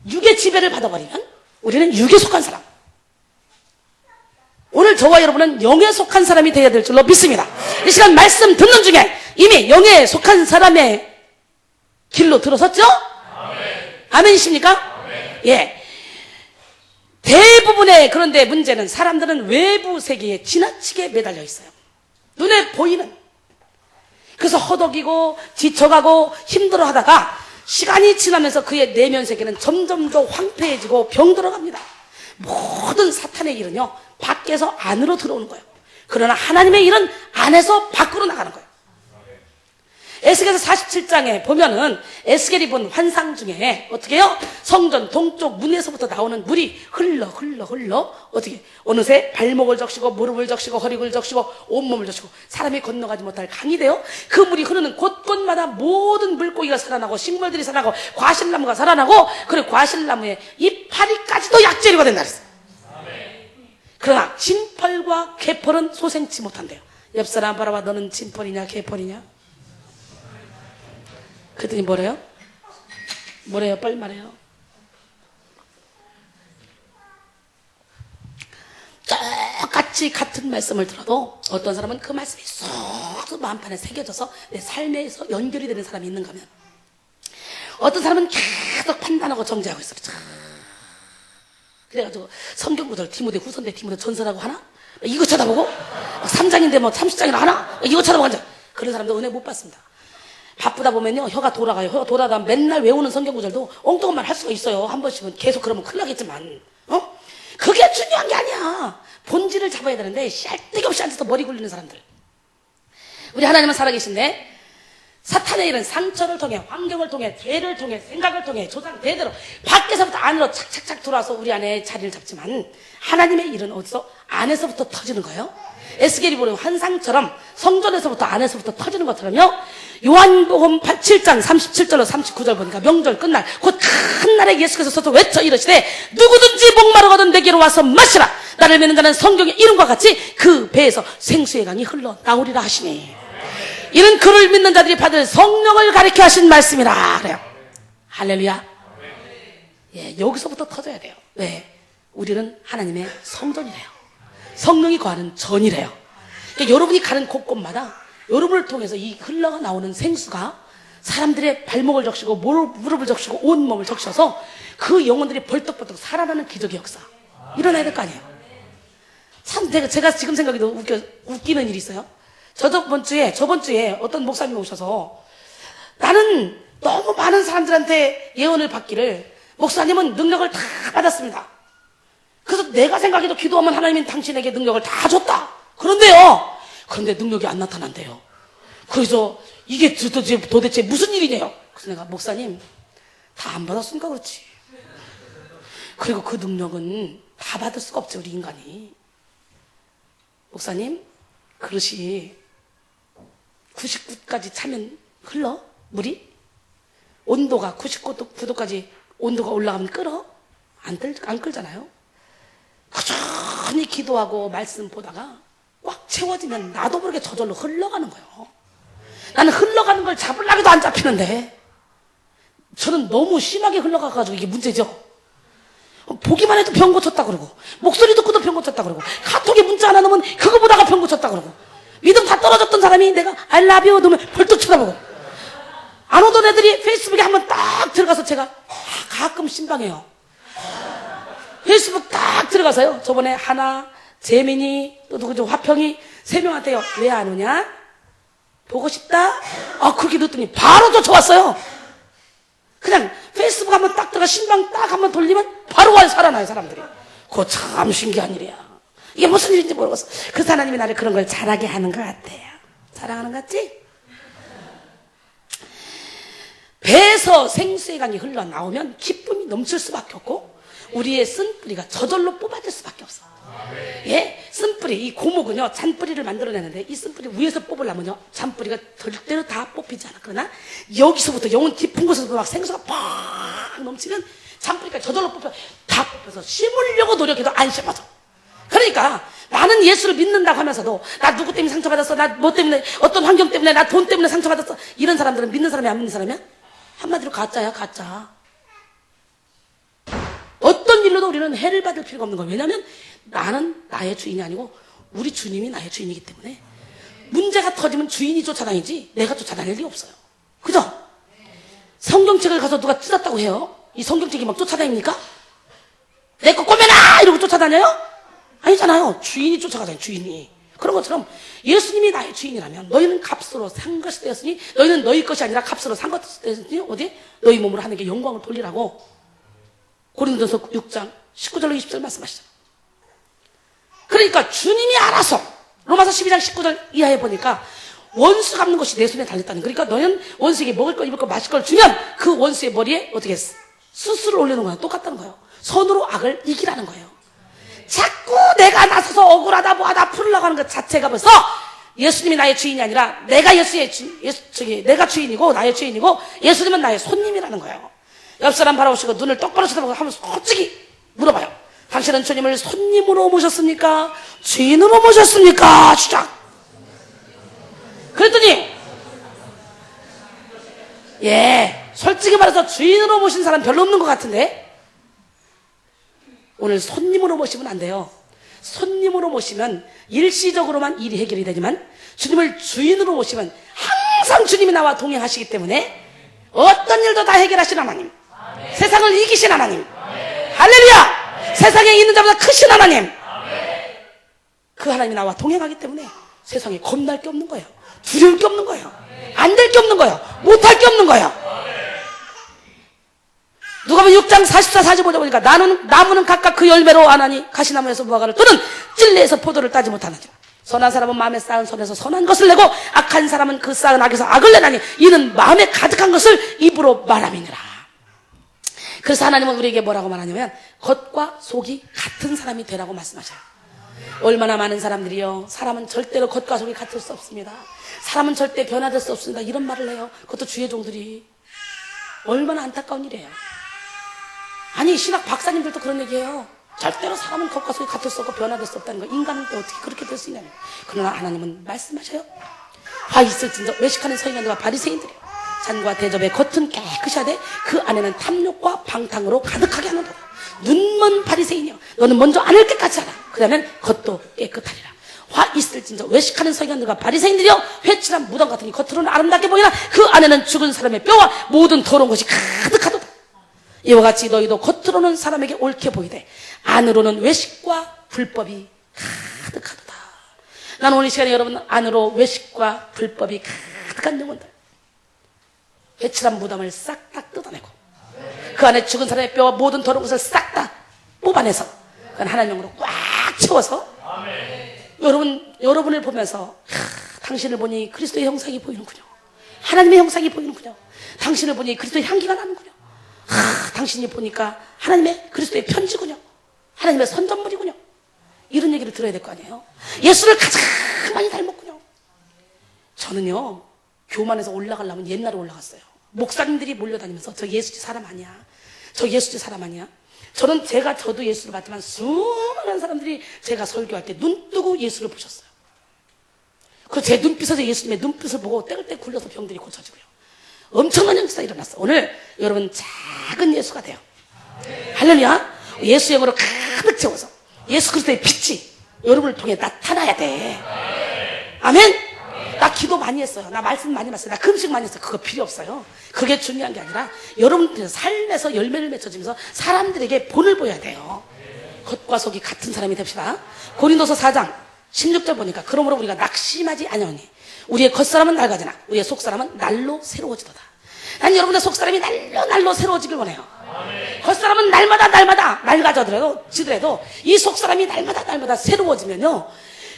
육의 지배를 받아버리면 우리는 육에 속한 사람. 오늘 저와 여러분은 영에 속한 사람이 되어야 될 줄로 믿습니다. 이 시간 말씀 듣는 중에 이미 영에 속한 사람의 길로 들어섰죠? 아멘이십니까? 예. 대부분의, 그런데 문제는 사람들은 외부 세계에 지나치게 매달려 있어요. 눈에 보이는. 그래서 허덕이고 지쳐가고 힘들어 하다가 시간이 지나면서 그의 내면 세계는 점점 더 황폐해지고 병들어갑니다. 모든 사탄의 일은요, 밖에서 안으로 들어오는 거예요. 그러나 하나님의 일은 안에서 밖으로 나가는 거예요. 에스겔서 47장에 보면은 에스겔이 본 환상 중에 어떻게 해요? 성전 동쪽 문에서부터 나오는 물이 흘러 어떻게 어느새 발목을 적시고 무릎을 적시고 허리를 적시고 온몸을 적시고 사람이 건너가지 못할 강이 돼요. 그 물이 흐르는 곳곳마다 모든 물고기가 살아나고 식물들이 살아나고 과실나무가 살아나고 그리고 과실나무의 이파리까지도 약재료가 된다 그랬어요. 그러나 진펄과 개펄은 소생치 못한대요. 옆 사람 바라봐, 너는 진펄이냐 개펄이냐? 그랬더니 뭐래요? 빨리 말해요. 똑같이 같은 말씀을 들어도 어떤 사람은 그 말씀이 쏙 마음판에 새겨져서 내 삶에서 연결이 되는 사람이 있는가 하면, 어떤 사람은 계속 판단하고 정죄하고 있어요. 그래가지고 성경 구절 디모데 후서인데 디모데 전서라고 하나? 이거 쳐다보고 3장인데 뭐 30장이나 하나? 이거 쳐다보고 앉아. 그런 사람도 은혜 못 받습니다. 바쁘다 보면요, 혀가 돌아가요. 혀가 돌아가다 맨날 외우는 성경 구절도 엉뚱한 말 할 수가 있어요. 한 번씩은. 계속 그러면 큰일 나겠지만, 그게 중요한 게 아니야. 본질을 잡아야 되는데 쌀데기 없이 앉아서 머리 굴리는 사람들. 우리 하나님은 살아계신데 사탄의 일은 상처를 통해, 환경을 통해, 죄를 통해, 생각을 통해 조상 대대로 밖에서부터 안으로 착착착 들어와서 우리 안에 자리를 잡지만, 하나님의 일은 어디서? 안에서부터 터지는 거예요. 에스겔이 보는 환상처럼 성전에서부터 안에서부터 터지는 것처럼요, 요한복음 7장 37절로 39절 보니까 명절 끝날 곧 큰 날에 예수께서 서서 외쳐 이르시되 누구든지 목마르거든 내게로 와서 마시라. 나를 믿는 자는 성경의 이름과 같이 그 배에서 생수의 강이 흘러나오리라 하시니, 이는 그를 믿는 자들이 받을 성령을 가리켜 하신 말씀이라 그래요. 할렐루야. 예, 여기서부터 터져야 돼요. 왜? 우리는 하나님의 성전이래요. 성령이 거하는 전이래요. 그러니까 여러분이 가는 곳곳마다 여러분을 통해서 이 흘러가 나오는 생수가 사람들의 발목을 적시고 무릎을 적시고 온몸을 적셔서 그 영혼들이 벌떡벌떡 살아나는 기적의 역사 일어나야 될 거 아니에요. 참 제가 지금 생각해도 웃기는 일이 있어요. 저번 주에 어떤 목사님이 오셔서, 나는 너무 많은 사람들한테 예언을 받기를 목사님은 능력을 다 받았습니다. 그래서 내가 생각해도 기도하면 하나님은 당신에게 능력을 다 줬다. 그런데 능력이 안 나타난대요. 그래서 이게 도대체 무슨 일이냐요? 그래서 내가, 목사님, 다 안 받았으니까 그렇지. 그리고 그 능력은 다 받을 수가 없죠, 우리 인간이. 목사님, 그릇이 99까지 차면 흘러? 물이? 온도가 99도까지 온도가 올라가면 끓어? 안 끓잖아요. 꾸준히 기도하고 말씀 보다가 꽉 채워지면 나도 모르게 저절로 흘러가는 거예요. 나는 흘러가는 걸 잡으려고도 안 잡히는데, 저는 너무 심하게 흘러가가지고 이게 문제죠. 보기만 해도 병 고쳤다 그러고, 목소리 듣고도 병 고쳤다 그러고, 카톡에 문자 하나 넣으면 그거 보다가 병 고쳤다 그러고, 믿음 다 떨어졌던 사람이 내가 I love you 넣으면 벌떡 쳐다보고, 안 오던 애들이 페이스북에 한번 딱 들어가서 제가 가끔 신방해요. 페이스북 딱 들어가서요, 저번에 하나, 재민이, 또 누구죠, 화평이 3명한테요, 왜 안 오냐? 보고 싶다? 그렇게 넣었더니 바로 쫓아왔어요. 그냥 페이스북 한번 딱 들어가 신방 딱 한번 돌리면 바로 와요, 살아나요, 사람들이. 그거 참 신기한 일이야. 이게 무슨 일인지 모르겠어. 그래서 하나님이 나를 그런 걸 잘하게 하는 것 같아요. 사랑하는 것 같지? 배에서 생수의 강이 흘러나오면 기쁨이 넘칠 수밖에 없고, 우리의 쓴뿌리가 저절로 뽑아질 수밖에 없어. 예? 쓴뿌리, 이 고목은요, 잔뿌리를 만들어내는데, 이 쓴뿌리 위에서 뽑으려면요, 잔뿌리가 절대로 다 뽑히지 않아. 그러나 여기서부터 영혼 깊은 곳에서 막 생수가 팍 넘치면 잔뿌리가 저절로 다 뽑혀서 심으려고 노력해도 안 심어져. 그러니까 나는 예수를 믿는다고 하면서도, 나 누구 때문에 상처받았어, 나 뭐 때문에, 어떤 환경 때문에, 나 돈 때문에 상처받았어, 이런 사람들은 믿는 사람이 안 믿는 사람이야? 한마디로 가짜야, 가짜. 어떤 일로도 우리는 해를 받을 필요가 없는 거예요. 왜냐하면 나는 나의 주인이 아니고 우리 주님이 나의 주인이기 때문에, 문제가 터지면 주인이 쫓아다니지 내가 쫓아다닐 리 없어요. 그죠? 성경책을 가서 누가 찢었다고 해요? 이 성경책이 막 쫓아다닙니까? 내 거 꼬매라! 이러고 쫓아다녀요? 아니잖아요. 주인이 쫓아가잖아요, 주인이. 그런 것처럼 예수님이 나의 주인이라면 너희는 값으로 산 것이 되었으니 너희는 너희 것이 아니라 값으로 산 것이 되었으니 어디? 너희 몸으로 하는 게 영광을 돌리라고 고린도서 6장 19절로 20절 말씀하시죠. 그러니까 주님이 알아서 로마서 12장 19절 이하에 보니까 원수 갚는 것이 내 손에 달렸다는. 그러니까 너는 원수에게 먹을 걸 입을 걸 마실 걸 주면 그 원수의 머리에 어떻게 수술을 올리는 거야. 똑같다는 거예요. 손으로 악을 이기라는 거예요. 자꾸 내가 나서서 억울하다 뭐하다 풀으려고 하는 것 자체가 벌써 예수님이 나의 주인이 아니라 내가 내가 주인이고 나의 주인이고 예수님은 나의 손님이라는 거예요. 옆 사람 바라보시고 눈을 똑바로 쳐다보고 한번 솔직히 물어봐요. 당신은 주님을 손님으로 모셨습니까? 주인으로 모셨습니까? 시작. 그랬더니 솔직히 말해서 주인으로 모신 사람 별로 없는 것 같은데 오늘 손님으로 모시면 안 돼요. 손님으로 모시면 일시적으로만 일이 해결이 되지만 주님을 주인으로 모시면 항상 주님이 나와 동행하시기 때문에 어떤 일도 다 해결하신 하나님, 아멘. 세상을 이기신 하나님, 아멘. 할렐루야. 세상에 있는 자보다 크신 하나님, 아멘. 그 하나님이 나와 동행하기 때문에 세상에 겁날 게 없는 거예요. 두려울 게 없는 거예요. 안 될 게 없는 거예요. 못할 게 없는 거예요. 누가복음 6장 44, 45절 보니까 나무는 각각 그 열매로 아나니 가시나무에서 무화과를 또는 찔레에서 포도를 따지 못하느니라. 선한 사람은 마음에 쌓은 손에서 선한 것을 내고 악한 사람은 그 쌓은 악에서 악을 내나니 이는 마음에 가득한 것을 입으로 말함이니라. 그래서 하나님은 우리에게 뭐라고 말하냐면 겉과 속이 같은 사람이 되라고 말씀하셔요. 얼마나 많은 사람들이요, 사람은 절대로 겉과 속이 같을 수 없습니다. 사람은 절대 변화될 수 없습니다. 이런 말을 해요. 그것도 주의 종들이. 얼마나 안타까운 일이에요. 아니 신학 박사님들도 그런 얘기해요. 절대로 사람은 겉과 속이 같을 수 없고 변화될 수 없다는 거. 인간은 어떻게 그렇게 될 수 있냐면. 그러나 하나님은 말씀하셔요. 화 있을진저 외식하는 서인들과 바리새인들이요, 잔과 대접의 겉은 깨끗이 하되 그 안에는 탐욕과 방탕으로 가득하게 하는도다. 눈먼 바리새인이여, 너는 먼저 안을 깨끗이 하라. 그러면 겉도 깨끗하리라. 화 있을진저 외식하는 서기관들과 바리새인들이여, 회칠한 무덤 같으니 겉으로는 아름답게 보이나 그 안에는 죽은 사람의 뼈와 모든 더러운 것이 가득하도다. 이와 같이 너희도 겉으로는 사람에게 옳게 보이되 안으로는 외식과 불법이 가득하도다. 나는 오늘 이 시간에 여러분 안으로 외식과 불법이 가득한 영혼들, 회칠한 무덤을 싹 다 뜯어내고 그 안에 죽은 사람의 뼈와 모든 더러운 것을 싹 다 뽑아내서 그건 하나님으로 꽉 채워서 여러분을 보면서 당신을 보니 그리스도의 형상이 보이는군요. 하나님의 형상이 보이는군요. 당신을 보니 그리스도의 향기가 나는군요. 당신이 보니까 하나님의 그리스도의 편지군요. 하나님의 선전물이군요. 이런 얘기를 들어야 될 거 아니에요. 예수를 가장 많이 닮았군요. 저는요, 교만에서 올라가려면 옛날에 올라갔어요. 목사님들이 몰려다니면서 저 예수지 사람 아니야, 저 예수지 사람 아니야. 저도 예수를 봤지만 수많은 사람들이 제가 설교할 때 눈 뜨고 예수를 보셨어요. 그 제 눈빛에서 예수님의 눈빛을 보고 떼굴떼굴 굴려서 병들이 고쳐지고요. 엄청난 역사가 일어났어. 오늘 여러분 작은 예수가 돼요. 할렐루야. 예수 영으로 가득 채워서 예수 그리스도의 빛이 여러분을 통해 나타나야 돼. 아멘. 나 기도 많이 했어요. 나 말씀 많이 했어요. 나 금식 많이 했어요. 그거 필요 없어요. 그게 중요한 게 아니라 여러분들 삶에서 열매를 맺혀지면서 사람들에게 본을 보여야 돼요. 겉과 속이 같은 사람이 됩시다. 고린도서 4장 16절 보니까 그러므로 우리가 낙심하지 아니하니 우리의 겉사람은 낡아지나 우리의 속사람은 날로 새로워지도다. 난 여러분의 속사람이 날로 새로워지길 원해요. 겉사람은 날마다 낡아지더라도 이 속사람이 날마다 새로워지면요,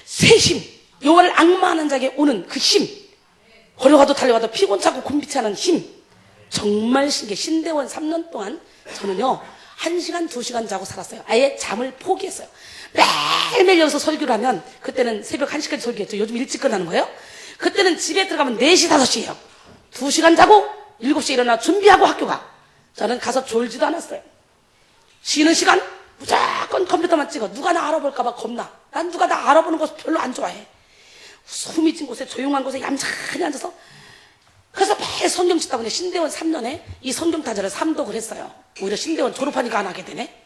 새 힘, 여호와를 앙마하는 자에게 오는 그 힘, 걸어가도 달려가도 피곤찮고 곤비치 않은 힘, 정말 신기해. 신대원 3년 동안 저는요 1시간 2시간 자고 살았어요. 아예 잠을 포기했어요. 매일매일 여기서 설교를 하면, 그때는 새벽 1시까지 설교했죠. 요즘 일찍 끝나는 거예요. 그때는 집에 들어가면 4시 5시예요 2시간 자고 7시에 일어나 준비하고 학교 가. 저는 가서 졸지도 않았어요. 쉬는 시간 무조건 컴퓨터만 찍어. 누가 나 알아볼까 봐 겁나. 난 누가 나 알아보는 거 별로 안 좋아해. 숨이 진 곳에, 조용한 곳에 얌전히 앉아서, 그래서 매일 성경 짓다 보니 신대원 3년에 이 성경 타자를 3독을 했어요. 오히려 신대원 졸업하니까 안 하게 되네.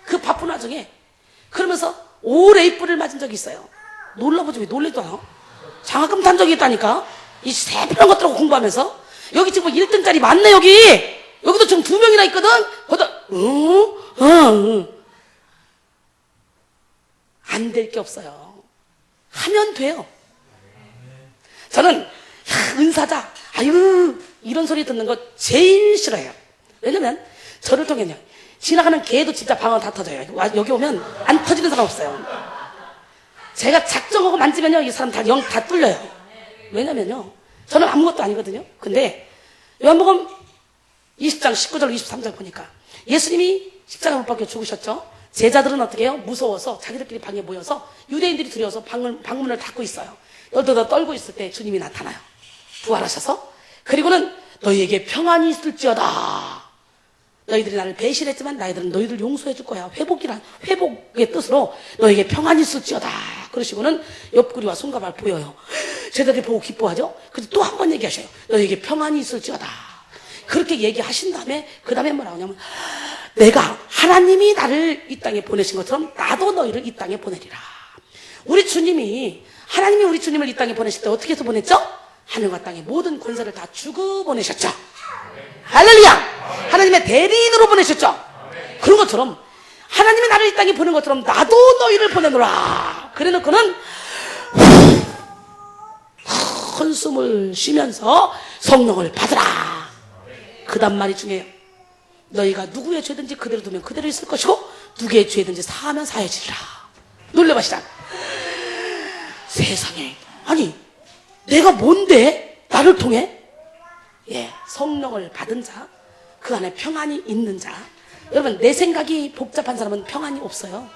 그 바쁜 와중에. 그러면서 올A뿔을 맞은 적이 있어요. 놀라보지 왜 놀래도 않아? 장학금 탄 적이 있다니까. 이 새별한 것들하고 공부하면서. 여기 지금 1등짜리 많네. 여기도 지금 2명이나 있거든. 거기다 안 될 게 없어요. 하면 돼요. 저는 은사자, 아유 이런 소리 듣는 거 제일 싫어해요. 왜냐면 저를 통해요. 지나가는 개도 진짜 방언 다 터져요. 여기 오면 안 터지는 사람 없어요. 제가 작정하고 만지면요, 이 사람 다 영 다 뚫려요. 왜냐면요, 저는 아무것도 아니거든요. 근데 요한복음 20장 19절 23절 보니까 예수님이 십자가 못 박혀 죽으셨죠. 제자들은 어떻게 해요? 무서워서 자기들끼리 방에 모여서 유대인들이 두려워서 방문을 닫고 있어요. 떨떠 떨고 있을 때 주님이 나타나요. 부활하셔서. 그리고는 너희에게 평안이 있을지어다. 너희들이 나를 배신했지만 나희들은 너희들 용서해 줄 거야. 회복의 뜻으로 너희에게 평안이 있을지어다. 그러시고는 옆구리와 손가락을 보여요. 제자들이 보고 기뻐하죠. 그래서 또 한 번 얘기하셔요. 너희에게 평안이 있을지어다. 그렇게 얘기하신 다음에 그 다음에 뭐라고 하냐면 내가 하나님이 나를 이 땅에 보내신 것처럼 나도 너희를 이 땅에 보내리라. 우리 주님이 하나님이 우리 주님을 이 땅에 보내실 때 어떻게 해서 보냈죠? 하늘과 땅의 모든 권세를 다 주고 보내셨죠. 할렐루야! 하나님의 대리인으로 보내셨죠. 그런 것처럼 하나님이 나를 이 땅에 보낸 것처럼 나도 너희를 보내노라. 그래놓고는 큰 숨을 쉬면서 성령을 받으라. 그 다음 말이 중요해요. 너희가 누구의 죄든지 그대로 두면 그대로 있을 것이고 누구의 죄든지 사하면 사해지리라. 놀래봐시다. 세상에, 아니 내가 뭔데 나를 통해? 예, 성령을 받은 자, 그 안에 평안이 있는 자. 여러분, 내 생각이 복잡한 사람은 평안이 없어요.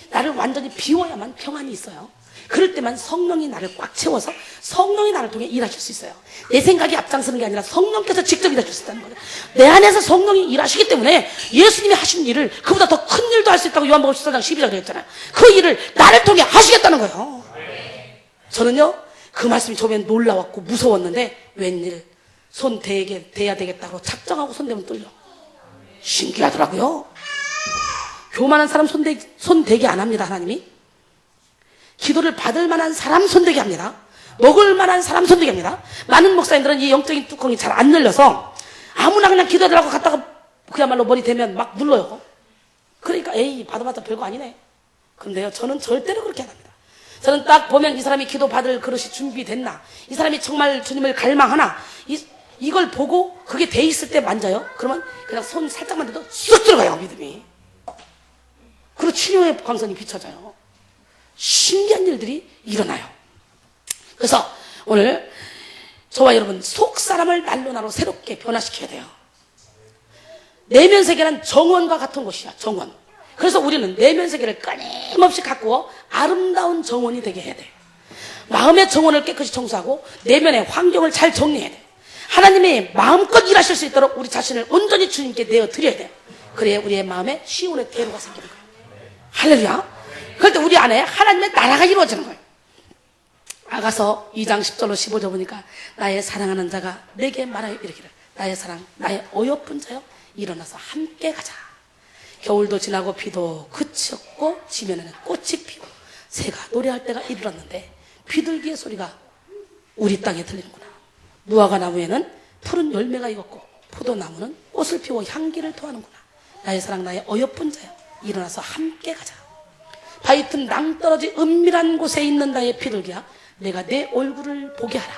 나를 완전히 비워야만 평안이 있어요. 그럴 때만 성령이 나를 꽉 채워서 성령이 나를 통해 일하실 수 있어요. 내 생각이 앞장서는 게 아니라 성령께서 직접 일하실 수 있다는 거예요. 내 안에서 성령이 일하시기 때문에 예수님이 하신 일을 그보다 더 큰 일도 할 수 있다고 요한복음 14장 12절에 했잖아요. 그 일을 나를 통해 하시겠다는 거예요. 저는요, 그 말씀이 처음엔 놀라웠고 무서웠는데 웬일 손 대야 되겠다고 작정하고 손 대면 뚫려. 신기하더라고요. 교만한 사람 손 대게 안 합니다. 하나님이 기도를 받을 만한 사람 손대게 합니다. 먹을 만한 사람 손대게 합니다. 많은 목사님들은 이 영적인 뚜껑이 잘 안 열려서 아무나 그냥 기도해달라고 갔다가 그야말로 머리 대면 막 눌러요. 그러니까 에이 받아봤자 별거 아니네. 근데요, 저는 절대로 그렇게 안 합니다. 저는 딱 보면 이 사람이 기도 받을 그릇이 준비됐나, 이 사람이 정말 주님을 갈망하나, 이걸 보고 그게 돼 있을 때 만져요. 그러면 그냥 손 살짝만 대도 쑥 들어가요, 믿음이. 그리고 치료의 광선이 비춰져요. 신기한 일들이 일어나요. 그래서 오늘 저와 여러분, 속 사람을 날로 새롭게 변화시켜야 돼요. 내면 세계는 정원과 같은 곳이야. 정원. 그래서 우리는 내면 세계를 끊임없이 가꾸어 아름다운 정원이 되게 해야 돼. 마음의 정원을 깨끗이 청소하고 내면의 환경을 잘 정리해야 돼. 하나님이 마음껏 일하실 수 있도록 우리 자신을 온전히 주님께 내어드려야 돼요. 그래야 우리의 마음에 시온의 대로가 생기는 거예요. 할렐루야. 그럴 때 우리 안에 하나님의 나라가 이루어지는 거예요. 아가서 2장 10절로 15절 보니까 나의 사랑하는 자가 내게 말하여 이르기를 나의 사랑, 나의 어여쁜 자여 일어나서 함께 가자. 겨울도 지나고 비도 그쳤고 지면에는 꽃이 피고 새가 노래할 때가 이르렀는데 비둘기의 소리가 우리 땅에 들리는구나. 무화과 나무에는 푸른 열매가 익었고 포도나무는 꽃을 피워 향기를 토하는구나. 나의 사랑, 나의 어여쁜 자여 일어나서 함께 가자. 바위 틈 낭떠러지 은밀한 곳에 있는 나의 비둘기야, 내가 내 얼굴을 보게 하라.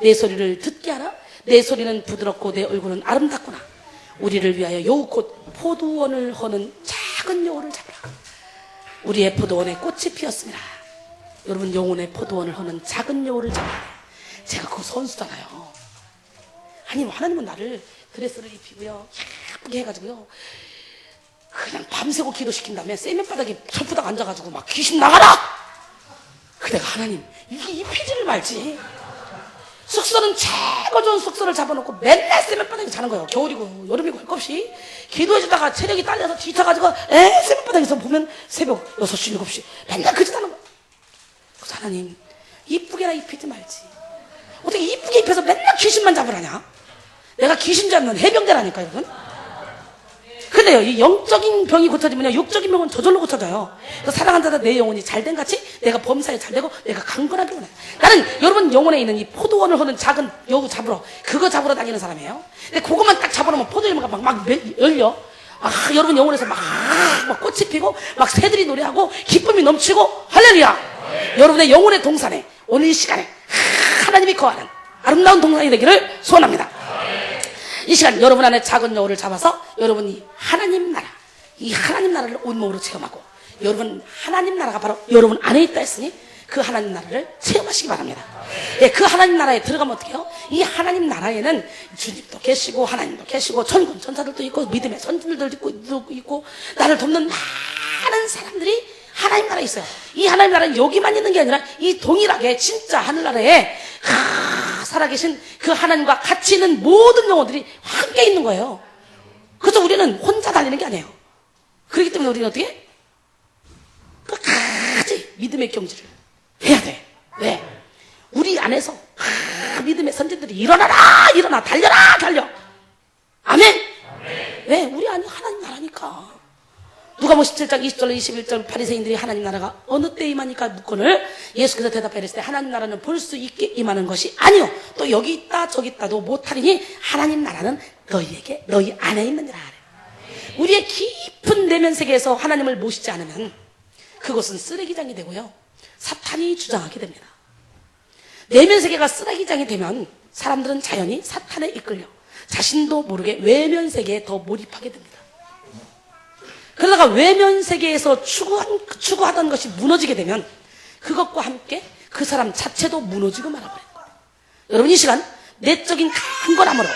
내 소리를 듣게 하라. 내 소리는 부드럽고 내 얼굴은 아름답구나. 우리를 위하여 여우 곧 포도원을 허는 작은 여우를 잡으라. 우리의 포도원에 꽃이 피었습니다. 여러분, 영혼의 포도원을 허는 작은 여우를 잡아야 돼요. 제가 그거 선수잖아요. 아니, 하나님은 나를 드레스를 입히고요, 예쁘게 해가지고요, 그냥 밤새고 기도시킨 다음에 세면바닥에 철부닥 앉아가지고 막 귀신 나가라! 그래가 하나님, 이게 입히지를 말지. 숙소는 최고 좋은 숙소를 잡아놓고 맨날 세면바닥에 자는 거예요. 겨울이고 여름이고 할 것 없이 기도해주다가 체력이 딸려서 뒤쳐가지고 세면바닥에서 보면 새벽 6시 7시 맨날 그 짓 하는 거예요. 그래서 하나님, 이쁘게나 입히지 말지. 어떻게 이쁘게 입혀서 맨날 귀신만 잡으라냐? 내가 귀신 잡는 해병대라니까, 여러분. 근데요, 이 영적인 병이 고쳐지면요, 육적인 병은 저절로 고쳐져요. 그래서 사랑하는 자들 내 영혼이 잘된 같이 내가 범사에 잘되고 내가 강건하게 원해. 나는 여러분 영혼에 있는 이 포도원을 허는 작은 여우 잡으러, 그거 잡으러 다니는 사람이에요. 근데 그것만 딱 잡아놓으면 포도 열매가 막 열려. 여러분 영혼에서 막 꽃이 피고 막 새들이 노래하고 기쁨이 넘치고 할렐루야. 여러분의 영혼의 동산에 오늘 이 시간에 하나님이 거하는 아름다운 동산이 되기를 소원합니다. 이 시간 여러분 안에 작은 여울을 잡아서 여러분이 하나님 나라, 이 하나님 나라를 온몸으로 체험하고 여러분 하나님 나라가 바로 여러분 안에 있다 했으니 그 하나님 나라를 체험하시기 바랍니다. 예, 그 하나님 나라에 들어가면 어떻게 해요? 이 하나님 나라에는 주님도 계시고 하나님도 계시고 천군 천사들도 있고 믿음의 선진들도 있고 나를 돕는 많은 사람들이 하나님 나라에 있어요. 이 하나님 나라는 여기만 있는 게 아니라 이 동일하게 진짜 하늘나라에 살아계신 그 하나님과 같이 있는 모든 영혼들이 함께 있는 거예요. 그래서 우리는 혼자 달리는 게 아니에요. 그렇기 때문에 우리는 어떻게? 끝까지 믿음의 경지를 해야 돼. 왜? 우리 안에서 믿음의 선진들이 일어나 달려. 아멘. 왜? 우리 안에 하나님 나라니까. 누가복음 17장 20절 21절 바리새인들이 하나님 나라가 어느 때 임하니까 묻거늘 예수께서 대답하여 이르시되 하나님 나라는 볼 수 있게 임하는 것이 아니요 또 여기 있다 저기 있다도 못하리니 하나님 나라는 너희 안에 있느니라. 우리의 깊은 내면 세계에서 하나님을 모시지 않으면 그것은 쓰레기장이 되고요 사탄이 주장하게 됩니다. 내면 세계가 쓰레기장이 되면 사람들은 자연히 사탄에 이끌려 자신도 모르게 외면 세계에 더 몰입하게 됩니다. 그러다가 외면 세계에서 추구하던 것이 무너지게 되면 그것과 함께 그 사람 자체도 무너지고 말아버려요. 여러분 이 시간 내적인 강건함으로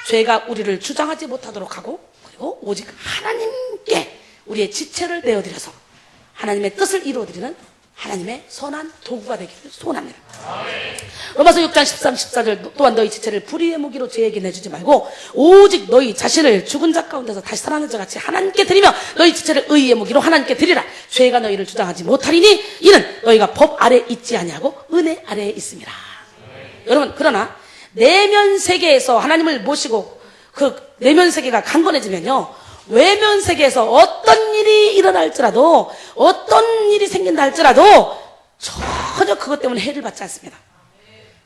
죄가 우리를 주장하지 못하도록 하고 그리고 오직 하나님께 우리의 지체를 내어드려서 하나님의 뜻을 이루어드리는 하나님의 선한 도구가 되기를 소원합니다. 로마서 6장 13, 14절 또한 너희 지체를 불의의 무기로 죄에게 내주지 말고 오직 너희 자신을 죽은 자 가운데서 다시 살아난 자 같이 하나님께 드리며 너희 지체를 의의 무기로 하나님께 드리라. 죄가 너희를 주장하지 못하리니 이는 너희가 법 아래 있지 아니하고 은혜 아래에 있습니다. 여러분 그러나 내면 세계에서 하나님을 모시고 그 내면 세계가 강건해지면요 외면 세계에서 어떤 일이 일어날지라도 어떤 일이 생긴다 할지라도 전혀 그것 때문에 해를 받지 않습니다.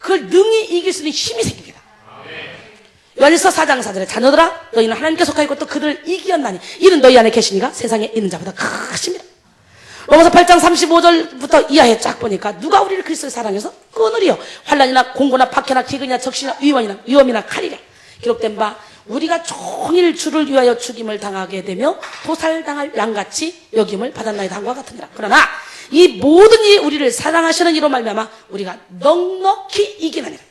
그걸 능히 이길 수 있는 힘이 생깁니다. 요한일서 4장 4절에 자녀들아 너희는 하나님께 속하여 있고 또 그들을 이기었나니 이는 너희 안에 계시니가 세상에 있는 자보다 크십니다. 로마서 8장 35절부터 이하에 쫙 보니까 누가 우리를 그리스도의 사랑해서 끊으리요 환난이나 공고나 박해나 기근이나 적신이나 위험이나 칼이랴. 기록된 바 우리가 종일 주를 위하여 죽임을 당하게 되며 도살당할 양같이 여김을 받았나이다 한과 같으니라. 그러나 이 모든 일이 우리를 사랑하시는 이로 말미암아 우리가 넉넉히 이기느니라.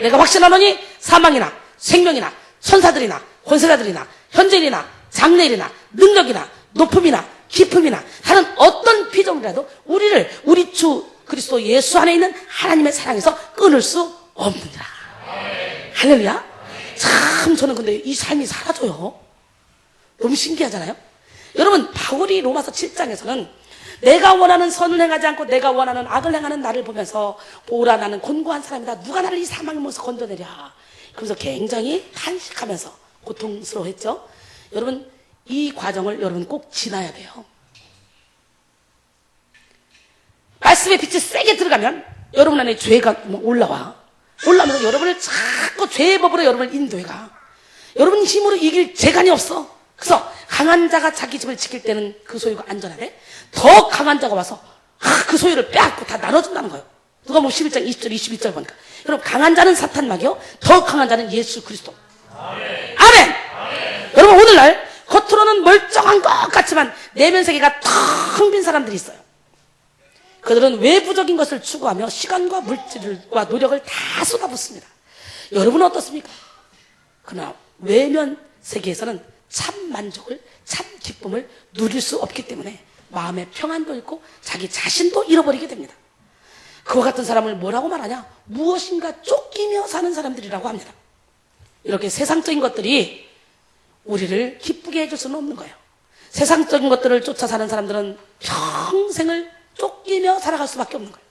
내가 확신하노니 사망이나 생명이나 천사들이나 권세자들이나 현재일이나 장래일이나 능력이나 높음이나 깊음이나 다른 어떤 피조물이라도 우리를 우리 주 그리스도 예수 안에 있는 하나님의 사랑에서 끊을 수 없느니라. 할렐루야. 참 저는 근데 이 삶이 사라져요. 너무 신기하잖아요. 여러분 바울이 로마서 7장에서는 내가 원하는 선을 행하지 않고 내가 원하는 악을 행하는 나를 보면서 보라 나는 곤고한 사람이다. 누가 나를 이 사망의 몸에서 건져내랴. 그러면서 굉장히 탄식하면서 고통스러워했죠. 여러분 이 과정을 여러분 꼭 지나야 돼요. 말씀의 빛이 세게 들어가면 여러분 안에 죄가 올라오면서 여러분을 자꾸 죄의 법으로 여러분을 인도해가. 여러분 힘으로 이길 재간이 없어. 그래서 강한 자가 자기 집을 지킬 때는 그 소유가 안전하대. 더 강한 자가 와서 그 소유를 빼앗고 다 나눠준다는 거예요. 누가복음 11장 20절 21절 보니까. 여러분 강한 자는 사탄 막이요 더 강한 자는 예수 그리스도. 아멘. 여러분 오늘날 겉으로는 멀쩡한 것 같지만 내면 세계가 텅 빈 사람들이 있어요. 그들은 외부적인 것을 추구하며 시간과 물질과 노력을 다 쏟아붓습니다. 여러분은 어떻습니까? 그러나 외면 세계에서는 참 만족을, 참 기쁨을 누릴 수 없기 때문에 마음의 평안도 잃고 자기 자신도 잃어버리게 됩니다. 그와 같은 사람을 뭐라고 말하냐? 무엇인가 쫓기며 사는 사람들이라고 합니다. 이렇게 세상적인 것들이 우리를 기쁘게 해줄 수는 없는 거예요. 세상적인 것들을 쫓아 사는 사람들은 평생을 쫓기며 살아갈 수밖에 없는 거예요.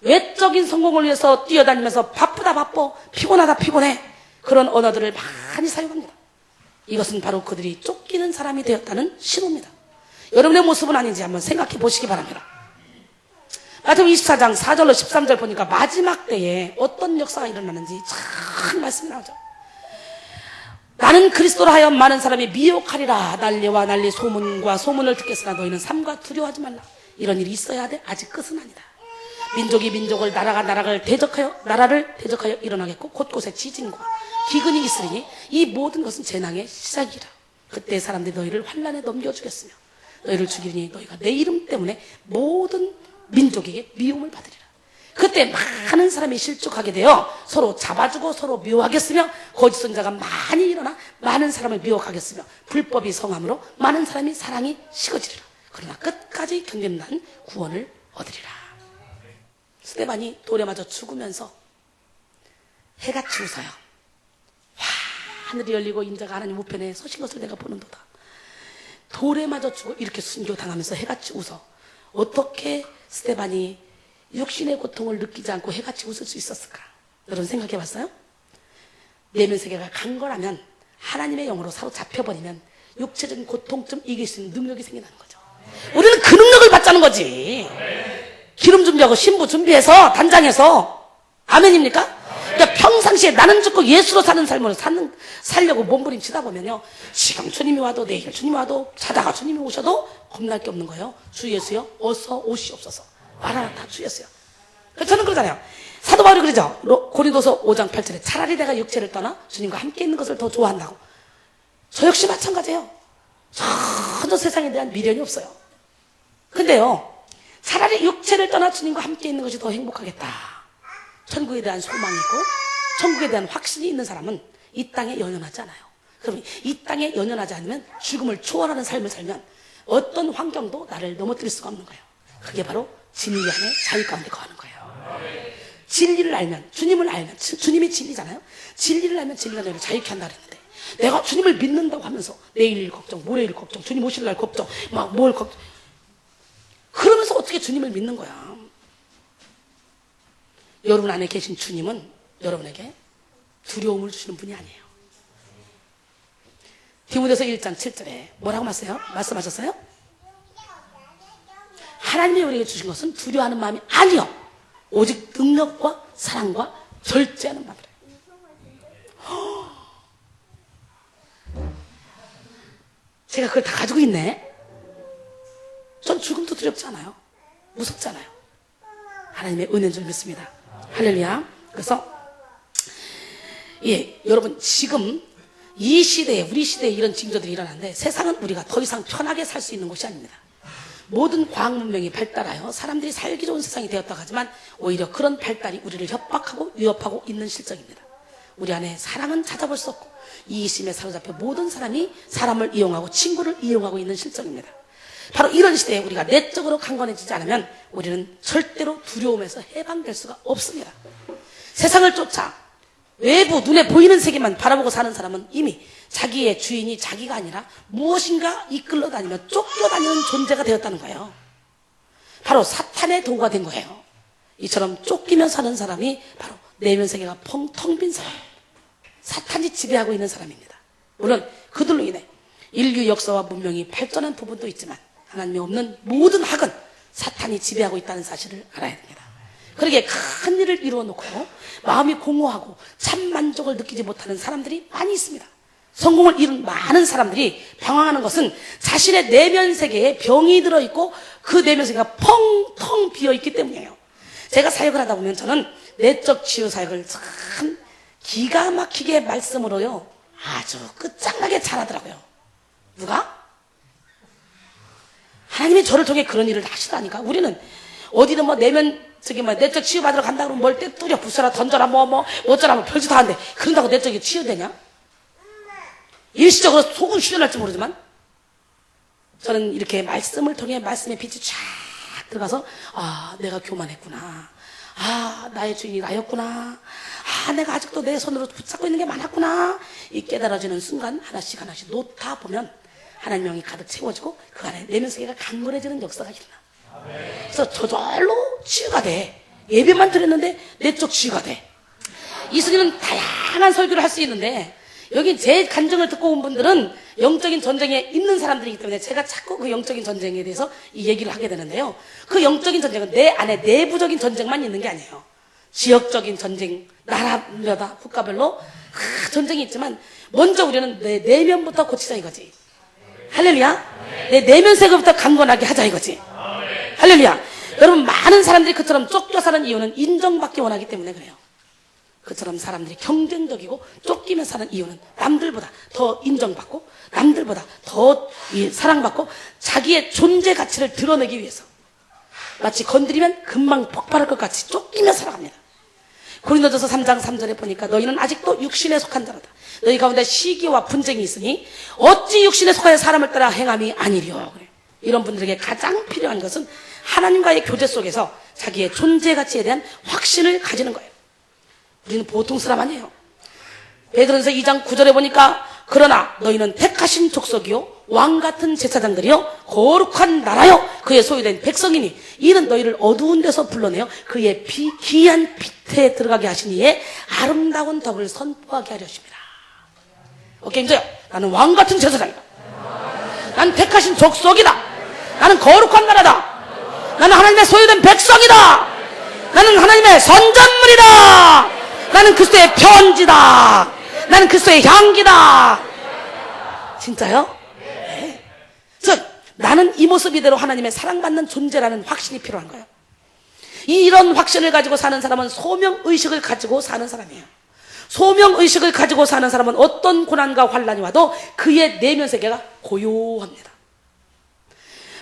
외적인 성공을 위해서 뛰어다니면서 바쁘다 바빠, 피곤하다 피곤해. 그런 언어들을 많이 사용합니다. 이것은 바로 그들이 쫓기는 사람이 되었다는 신호입니다. 여러분의 모습은 아닌지 한번 생각해 보시기 바랍니다. 마태복음 24장 4절로 13절 보니까 마지막 때에 어떤 역사가 일어나는지 참 말씀이 나오죠. 나는 그리스도로 하여 많은 사람이 미혹하리라. 난리와 난리 소문과 소문을 듣겠으나 너희는 삼가 두려워하지 말라. 이런 일이 있어야 돼. 아직 끝은 아니다. 민족이 민족을, 나라가 나라를 대적하여 일어나겠고 곳곳에 지진과 기근이 있으리니 이 모든 것은 재앙의 시작이라. 그때 사람들이 너희를 환난에 넘겨주겠으며 너희를 죽이니 너희가 내 이름 때문에 모든 민족에게 미움을 받으리라. 그때 많은 사람이 실족하게 되어 서로 잡아주고 서로 미워하겠으며 거짓 선자가 많이 일어나 많은 사람을 미혹하겠으며 불법이 성함으로 많은 사람이 사랑이 식어지리라. 그러나 끝까지 견디는 난 구원을 얻으리라. 스데반이 돌에 맞아 죽으면서 해같이 웃어요. 하늘이 열리고 인자가 하나님 우편에 서신 것을 내가 보는도다. 돌에 맞아 죽어 이렇게 순교당하면서 해같이 웃어. 어떻게 스데반이 육신의 고통을 느끼지 않고 해같이 웃을 수 있었을까? 여러분 생각해 봤어요? 내면 세계가 간 거라면 하나님의 영으로 사로잡혀버리면 육체적인 고통좀 이길 수 있는 능력이 생겨나는 거죠. 우리는 그 능력을 받자는 거지. 기름 준비하고 신부 준비해서 단장해서. 아멘입니까? 그러니까 평상시에 나는 죽고 예수로 사는 삶으로 살려고 몸부림치다 보면요, 지금 주님이 와도 내일 주님이 와도 자다가 주님이 오셔도 겁날 게 없는 거예요. 주 예수여 어서 오시옵소서. 마라나타 주 예수여. 저는 그러잖아요. 사도 바울이 그러죠. 고린도서 5장 8절에 차라리 내가 육체를 떠나 주님과 함께 있는 것을 더 좋아한다고. 저 역시 마찬가지예요. 전혀 세상에 대한 미련이 없어요. 근데요, 차라리 육체를 떠나 주님과 함께 있는 것이 더 행복하겠다. 천국에 대한 소망이 있고 천국에 대한 확신이 있는 사람은 이 땅에 연연하지 않아요. 그럼 이 땅에 연연하지 않으면 죽음을 초월하는 삶을 살면 어떤 환경도 나를 넘어뜨릴 수가 없는 거예요. 그게 바로 진리 안에 자유 가운데 거하는 거예요. 진리를 알면, 주님을 알면, 주님이 진리잖아요. 진리를 알면 진리가 너를 자유케 한다 그랬는데, 내가 주님을 믿는다고 하면서 내일 걱정, 모레일 걱정, 주님 오실 날 걱정, 막 뭘 걱정, 그러면서 어떻게 주님을 믿는 거야? 여러분 안에 계신 주님은 여러분에게 두려움을 주시는 분이 아니에요. 디모데서 1장 7절에 뭐라고 말씀하셨어요? 하나님이 우리에게 주신 것은 두려워하는 마음이 아니요, 오직 능력과 사랑과 절제하는 마음이래요. 제가 그걸 다 가지고 있네. 전 죽음도 두렵지 않아요. 무섭지 않아요. 하나님의 은혜인 줄 믿습니다. 할렐루야. 그래서 여러분 지금 이 시대에, 우리 시대에 이런 징조들이 일어나는데 세상은 우리가 더 이상 편하게 살 수 있는 곳이 아닙니다. 모든 과학 문명이 발달하여 사람들이 살기 좋은 세상이 되었다고 하지만 오히려 그런 발달이 우리를 협박하고 위협하고 있는 실정입니다. 우리 안에 사랑은 찾아볼 수 없고 이기심에 사로잡혀 모든 사람이 사람을 이용하고 친구를 이용하고 있는 실정입니다. 바로 이런 시대에 우리가 내적으로 강건해지지 않으면 우리는 절대로 두려움에서 해방될 수가 없습니다. 세상을 쫓아 외부 눈에 보이는 세계만 바라보고 사는 사람은 이미 자기의 주인이 자기가 아니라 무엇인가 이끌러 다니며 쫓겨다니는 존재가 되었다는 거예요. 바로 사탄의 도구가 된 거예요. 이처럼 쫓기며 사는 사람이 바로 내면 세계가 텅 빈 사람, 사탄이 지배하고 있는 사람입니다. 물론 그들로 인해 인류 역사와 문명이 발전한 부분도 있지만 하나님이 없는 모든 학은 사탄이 지배하고 있다는 사실을 알아야 됩니다. 그러기에 큰 일을 이루어 놓고 마음이 공허하고 참 만족을 느끼지 못하는 사람들이 많이 있습니다. 성공을 이룬 많은 사람들이 방황하는 것은 자신의 내면 세계에 병이 들어있고 그 내면 세계가 펑텅 비어있기 때문이에요. 제가 사역을 하다 보면 저는 내적 치유 사역을 참 기가 막히게 말씀으로요 아주 끝장나게 잘하더라고요. 누가? 하나님이 저를 통해 그런 일을 하시다니까. 우리는 어디든 내적 치유 받으러 간다 그러면 뭘 떼뚫려 부숴라 던져라 어쩌라 별짓 다 하는데 그런다고 내적이 치유되냐? 일시적으로 속은 휴전할지 모르지만 저는 이렇게 말씀을 통해 말씀의 빛이 쫙 들어가서 내가 교만했구나, 나의 주인이 나였구나, 내가 아직도 내 손으로 붙잡고 있는 게 많았구나, 이 깨달아지는 순간 하나씩 놓다 보면 하나님의 영이 가득 채워지고 그 안에 내면 세계가 강건해지는 역사가 일어나. 그래서 저절로 치유가 돼. 예배만 드렸는데 내적 치유가 돼. 이스님은 다양한 설교를 할 수 있는데 여기 제 간증을 듣고 온 분들은 영적인 전쟁에 있는 사람들이기 때문에 제가 자꾸 그 영적인 전쟁에 대해서 이 얘기를 하게 되는데요. 그 영적인 전쟁은 내 안에 내부적인 전쟁만 있는 게 아니에요. 지역적인 전쟁, 나라별로 국가별로 전쟁이 있지만 먼저 우리는 내 내면부터 고치자 이거지. 할렐루야. 내 내면 세계부터 강건하게 하자 이거지. 할렐루야. 여러분, 많은 사람들이 그처럼 쫓겨 사는 이유는 인정받기 원하기 때문에 그래요. 그처럼 사람들이 경쟁적이고 쫓기며 사는 이유는 남들보다 더 인정받고 남들보다 더 사랑받고 자기의 존재 가치를 드러내기 위해서 마치 건드리면 금방 폭발할 것 같이 쫓기며 살아갑니다. 고린도전서 3장 3절에 보니까 너희는 아직도 육신에 속한 자로다. 너희 가운데 시기와 분쟁이 있으니 어찌 육신에 속하여 사람을 따라 행함이 아니리요. 이런 분들에게 가장 필요한 것은 하나님과의 교제 속에서 자기의 존재 가치에 대한 확신을 가지는 거예요. 우리는 보통 사람 아니에요. 베드로전서 2장 9절에 보니까 그러나 너희는 택하신 족속이요 왕같은 제사장들이요 거룩한 나라요 그의 소유된 백성이니 이는 너희를 어두운 데서 불러내어 그의 기이한 빛에 들어가게 하신 이의 아름다운 덕을 선포하게 하려 하십니다. 오케이, 이제요. 나는 왕같은 제사장이다. 나는 택하신 족속이다. 나는 거룩한 나라다. 나는 하나님의 소유된 백성이다. 나는 하나님의 선전물이다. 나는 그리스도의 편지다. 나는 그리스도의 향기다. 진짜요? 네. 그래서 나는 이 모습 이대로 하나님의 사랑받는 존재라는 확신이 필요한 거예요. 이런 확신을 가지고 사는 사람은 소명의식을 가지고 사는 사람이에요. 소명의식을 가지고 사는 사람은 어떤 고난과 환난이 와도 그의 내면 세계가 고요합니다.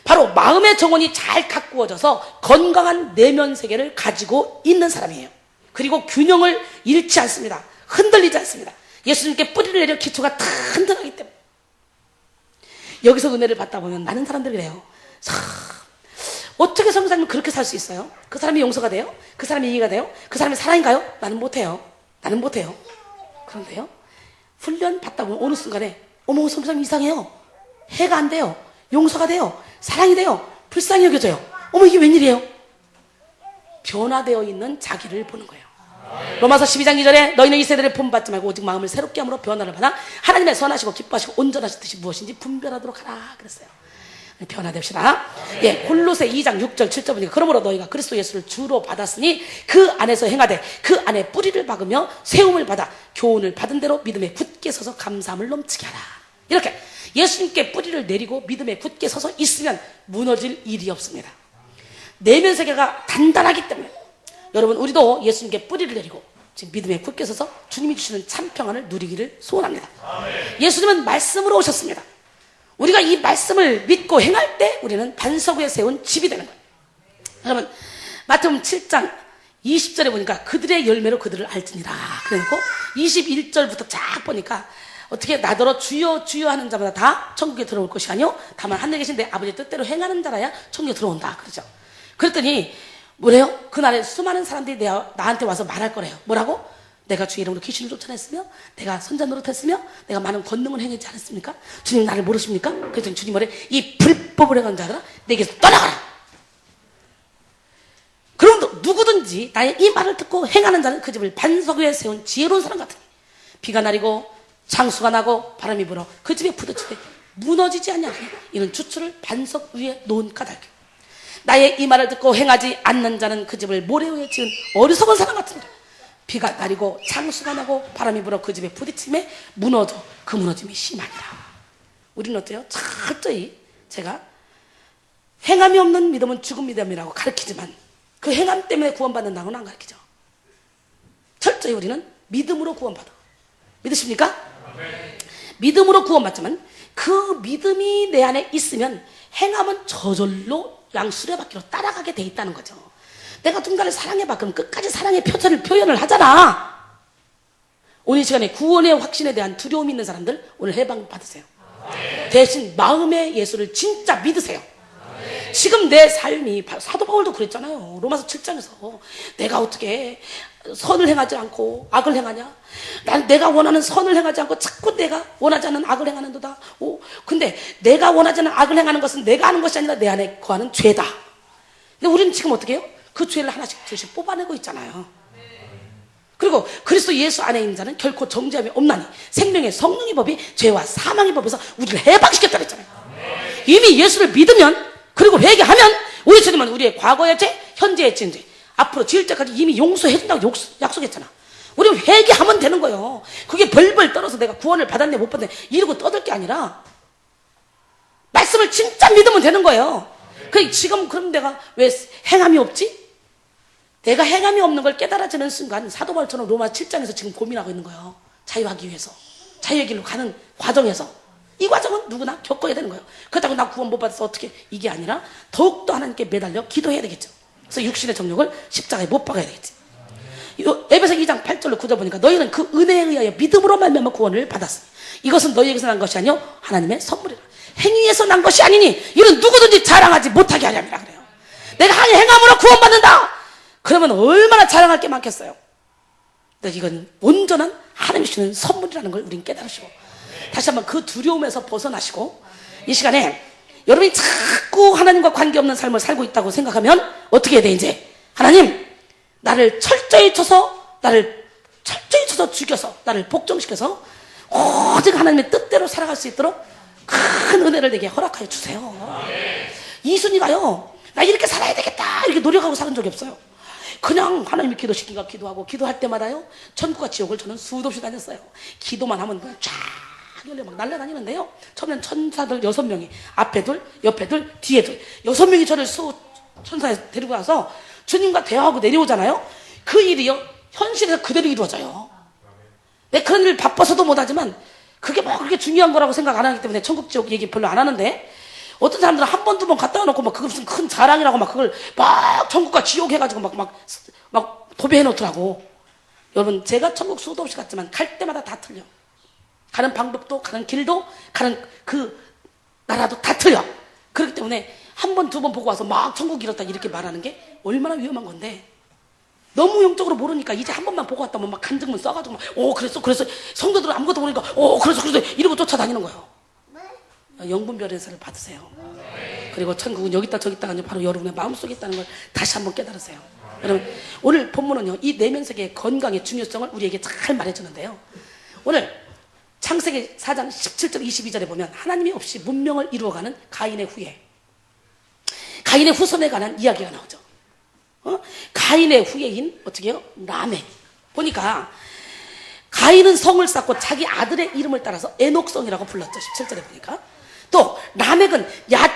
바로 마음의 정원이 잘 가꾸어져서 건강한 내면 세계를 가지고 있는 사람이에요. 그리고 균형을 잃지 않습니다. 흔들리지 않습니다. 예수님께 뿌리를 내려 기초가 튼튼하기 때문에. 여기서 은혜를 받다 보면 많은 사람들이 그래요. 어떻게 성사님은 그렇게 살 수 있어요? 그 사람이 용서가 돼요? 그 사람이 이해가 돼요? 그 사람이 사랑인가요? 나는 못해요. 나는 못해요. 그런데요, 훈련 받다 보면 어느 순간에 어머, 성사님 이상해요. 해가 안 돼요. 용서가 돼요. 사랑이 돼요. 불쌍히 여겨져요. 어머, 이게 웬일이에요? 변화되어 있는 자기를 보는 거예요. 로마서 12장 2절에 너희는 이 세대를 본받지 말고 오직 마음을 새롭게 함으로 변화를 받아 하나님의 선하시고 기뻐하시고 온전하신 뜻이 무엇인지 분별하도록 하라 그랬어요. 변화됩시다. 예, 골로새 2장 6절 7절 보니까 그러므로 너희가 그리스도 예수를 주로 받았으니 그 안에서 행하되 그 안에 뿌리를 박으며 세움을 받아 교훈을 받은 대로 믿음에 굳게 서서 감사함을 넘치게 하라. 이렇게 예수님께 뿌리를 내리고 믿음에 굳게 서서 있으면 무너질 일이 없습니다. 내면 세계가 단단하기 때문에 여러분, 우리도 예수님께 뿌리를 내리고 지금 믿음에 굳게 서서 주님이 주시는 참 평안을 누리기를 소원합니다. 예수님은 말씀으로 오셨습니다. 우리가 이 말씀을 믿고 행할 때 우리는 반석 위에 세운 집이 되는 거예요. 여러분, 마태복음 7장 20절에 보니까 그들의 열매로 그들을 알지니라 그래놓고 21절부터 쫙 보니까 어떻게 나더러 주여 주여 하는 자마다 다 천국에 들어올 것이 아니요 다만 하늘에 계신 내 아버지의 뜻대로 행하는 자라야 천국에 들어온다 그러죠. 그랬더니 뭐래요? 그날에 수많은 사람들이 나한테 와서 말할 거래요. 뭐라고? 내가 주의 이름으로 귀신을 쫓아냈으며 내가 선자 노릇했으며 내가 많은 권능을 행하지 않았습니까? 주님 나를 모르십니까? 그랬더니 주님 뭐래? 이 불법을 행한 자들아 내게서 떠나가라. 그럼 누구든지 나의 이 말을 듣고 행하는 자는 그 집을 반석 위에 세운 지혜로운 사람 같으니 비가 내리고 장수가 나고 바람이 불어 그 집에 부딪히되 무너지지 않냐니 이는 주추를 반석 위에 놓은 까닭이요 나의 이 말을 듣고 행하지 않는 자는 그 집을 모래 위에 지은 어리석은 사람 같으니라. 비가 내리고 장수가 나고 바람이 불어 그 집에 부딪힘에 무너져 그 무너짐이 심하니라. 우리는 어때요? 철저히 제가 행함이 없는 믿음은 죽은 믿음이라고 가르치지만 그 행함 때문에 구원받는다고는 안 가르치죠. 철저히 우리는 믿음으로 구원받아. 믿으십니까? 믿음으로 구원받지만 그 믿음이 내 안에 있으면 행함은 저절로 양수레바퀴로 따라가게 돼 있다는 거죠. 내가 누군가를 사랑해봐. 그럼 끝까지 사랑의 표현을 하잖아. 오늘 이 시간에 구원의 확신에 대한 두려움이 있는 사람들 오늘 해방 받으세요. 대신 마음의 예수를 진짜 믿으세요. 지금 내 삶이 사도 바울도 그랬잖아요. 로마서 7장에서 내가 어떻게 선을 행하지 않고 악을 행하냐? 난 내가 원하는 선을 행하지 않고 자꾸 내가 원하지 않는 악을 행하는도다. 근데 내가 원하지 않는 악을 행하는 것은 내가 하는 것이 아니라 내 안에 거하는 죄다. 근데 우리는 지금 어떻게 해요? 그 죄를 하나씩 둘씩 뽑아내고 있잖아요. 그리고 그리스도 예수 안에 있는 자는 결코 정죄함이 없나니 생명의 성령의 법이 죄와 사망의 법에서 우리를 해방시켰다 그랬잖아요. 이미 예수를 믿으면 그리고 회개하면 우리 주님은 우리의 과거의 죄, 현재의 죄, 앞으로 지을 때까지 이미 용서해준다고 약속했잖아. 우리 회개하면 되는 거예요. 그게 벌벌 떨어서 내가 구원을 받았네 못 받았네 이러고 떠들 게 아니라 말씀을 진짜 믿으면 되는 거예요. 지금 그럼 내가 왜 행함이 없지? 내가 행함이 없는 걸 깨달아지는 순간 사도 바울처럼 로마 7장에서 지금 고민하고 있는 거예요. 자유하기 위해서. 자유의 길로 가는 과정에서. 이 과정은 누구나 겪어야 되는 거예요. 그렇다고 나 구원 못 받아서 어떻게 이게 아니라 더욱더 하나님께 매달려 기도해야 되겠죠. 그래서 육신의 정욕을 십자가에 못 박아야 되겠지. 에베소 2장 8절로 9절 보니까 너희는 그 은혜에 의하여 믿음으로 말미암아 구원을 받았으니 이것은 너희에게서 난 것이 아니요 하나님의 선물이라. 행위에서 난 것이 아니니 이는 누구든지 자랑하지 못하게 하려니라 그래요. 내가 행함으로 구원받는다. 그러면 얼마나 자랑할 게 많겠어요. 근데 이건 온전한 하나님이 주시는 선물이라는 걸 우린 깨달으시고 다시 한번 그 두려움에서 벗어나시고 이 시간에 여러분이 자꾸 하나님과 관계없는 삶을 살고 있다고 생각하면 어떻게 해야 돼? 이제 하나님 나를 철저히 쳐서 죽여서 나를 복종시켜서 오직 하나님의 뜻대로 살아갈 수 있도록 큰 은혜를 내게 허락하여 주세요. 이순이가요 나 이렇게 살아야 되겠다 이렇게 노력하고 사는 적이 없어요. 그냥 하나님이 기도시키니까 기도하고 기도할 때마다요 천국과 지옥을 저는 수도 없이 다녔어요. 기도만 하면 그냥 쫙 열려 막 날아다니는데요. 처음엔 천사들 6명이 앞에 둘 옆에 둘 뒤에 둘 6명이 저를 천사에 데리고 가서 주님과 대화하고 내려오잖아요. 그 일이요 현실에서 그대로 이루어져요. 내가 그런 일 바빠서도 못하지만 그게 뭐 그렇게 중요한 거라고 생각 안 하기 때문에 천국 지옥 얘기 별로 안 하는데 어떤 사람들은 한 번, 두 번 갔다 와놓고 막 그거 무슨 큰 자랑이라고 막 그걸 막 천국과 지옥 해가지고 막 도배해 놓더라고. 여러분, 제가 천국 수도 없이 갔지만 갈 때마다 다 틀려. 가는 방법도, 가는 길도, 가는 그 나라도 다 틀려. 그렇기 때문에 한 번, 두 번 보고 와서 막 천국 이렇다 이렇게 말하는 게 얼마나 위험한 건데. 너무 영적으로 모르니까 이제 한 번만 보고 왔다면 막 간증문 써가지고 그래서 성도들은 아무것도 모르니까 그래서 이러고 쫓아다니는 거예요. 영분별 은사를 받으세요. 그리고 천국은 여기다 저기다가 바로 여러분의 마음속에 있다는 걸 다시 한번 깨달으세요. 여러분 오늘 본문은요 이 내면세계의 건강의 중요성을 우리에게 잘 말해주는데요. 오늘 창세기 4장 17절 22절에 보면 하나님이 없이 문명을 이루어가는 가인의 후손에 관한 이야기가 나오죠. 가인의 후예인 어떻게 해요? 라멕. 보니까 가인은 성을 쌓고 자기 아들의 이름을 따라서 에녹성이라고 불렀죠. 17절에 보니까. 또 라멕은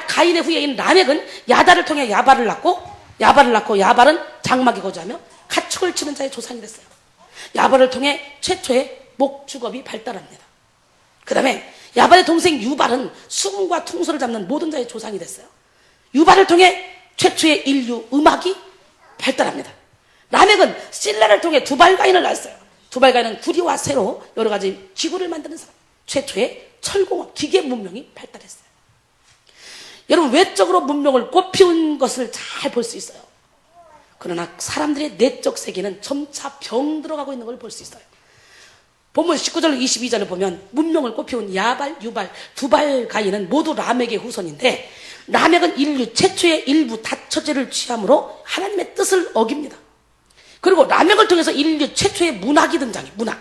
가인의 후예인 라멕은 야다를 통해 야발을 낳고 야발은 장막에 거주하며 가축을 치는 자의 조상이 됐어요. 야발을 통해 최초의 목축업이 발달합니다. 그 다음에 야발의 동생 유발은 수금과 퉁소를 잡는 모든 자의 조상이 됐어요. 유발을 통해 최초의 인류 음악이 발달합니다. 라멕은 실라를 통해 두발가인을 낳았어요. 두발가인은 구리와 쇠로 여러 가지 기구를 만드는 사람. 최초의 철공업, 기계 문명이 발달했어요. 여러분 외적으로 문명을 꽃피운 것을 잘 볼 수 있어요. 그러나 사람들의 내적 세계는 점차 병들어가고 있는 걸 볼 수 있어요. 본문 19절 22절을 보면 문명을 꽃피운 야발, 유발, 두발 가인은 모두 라멕의 후손인데 라멕은 인류 최초의 일부 다처제를 취함으로 하나님의 뜻을 어깁니다. 그리고 라멕을 통해서 인류 최초의 문학이 등장해요. 문학.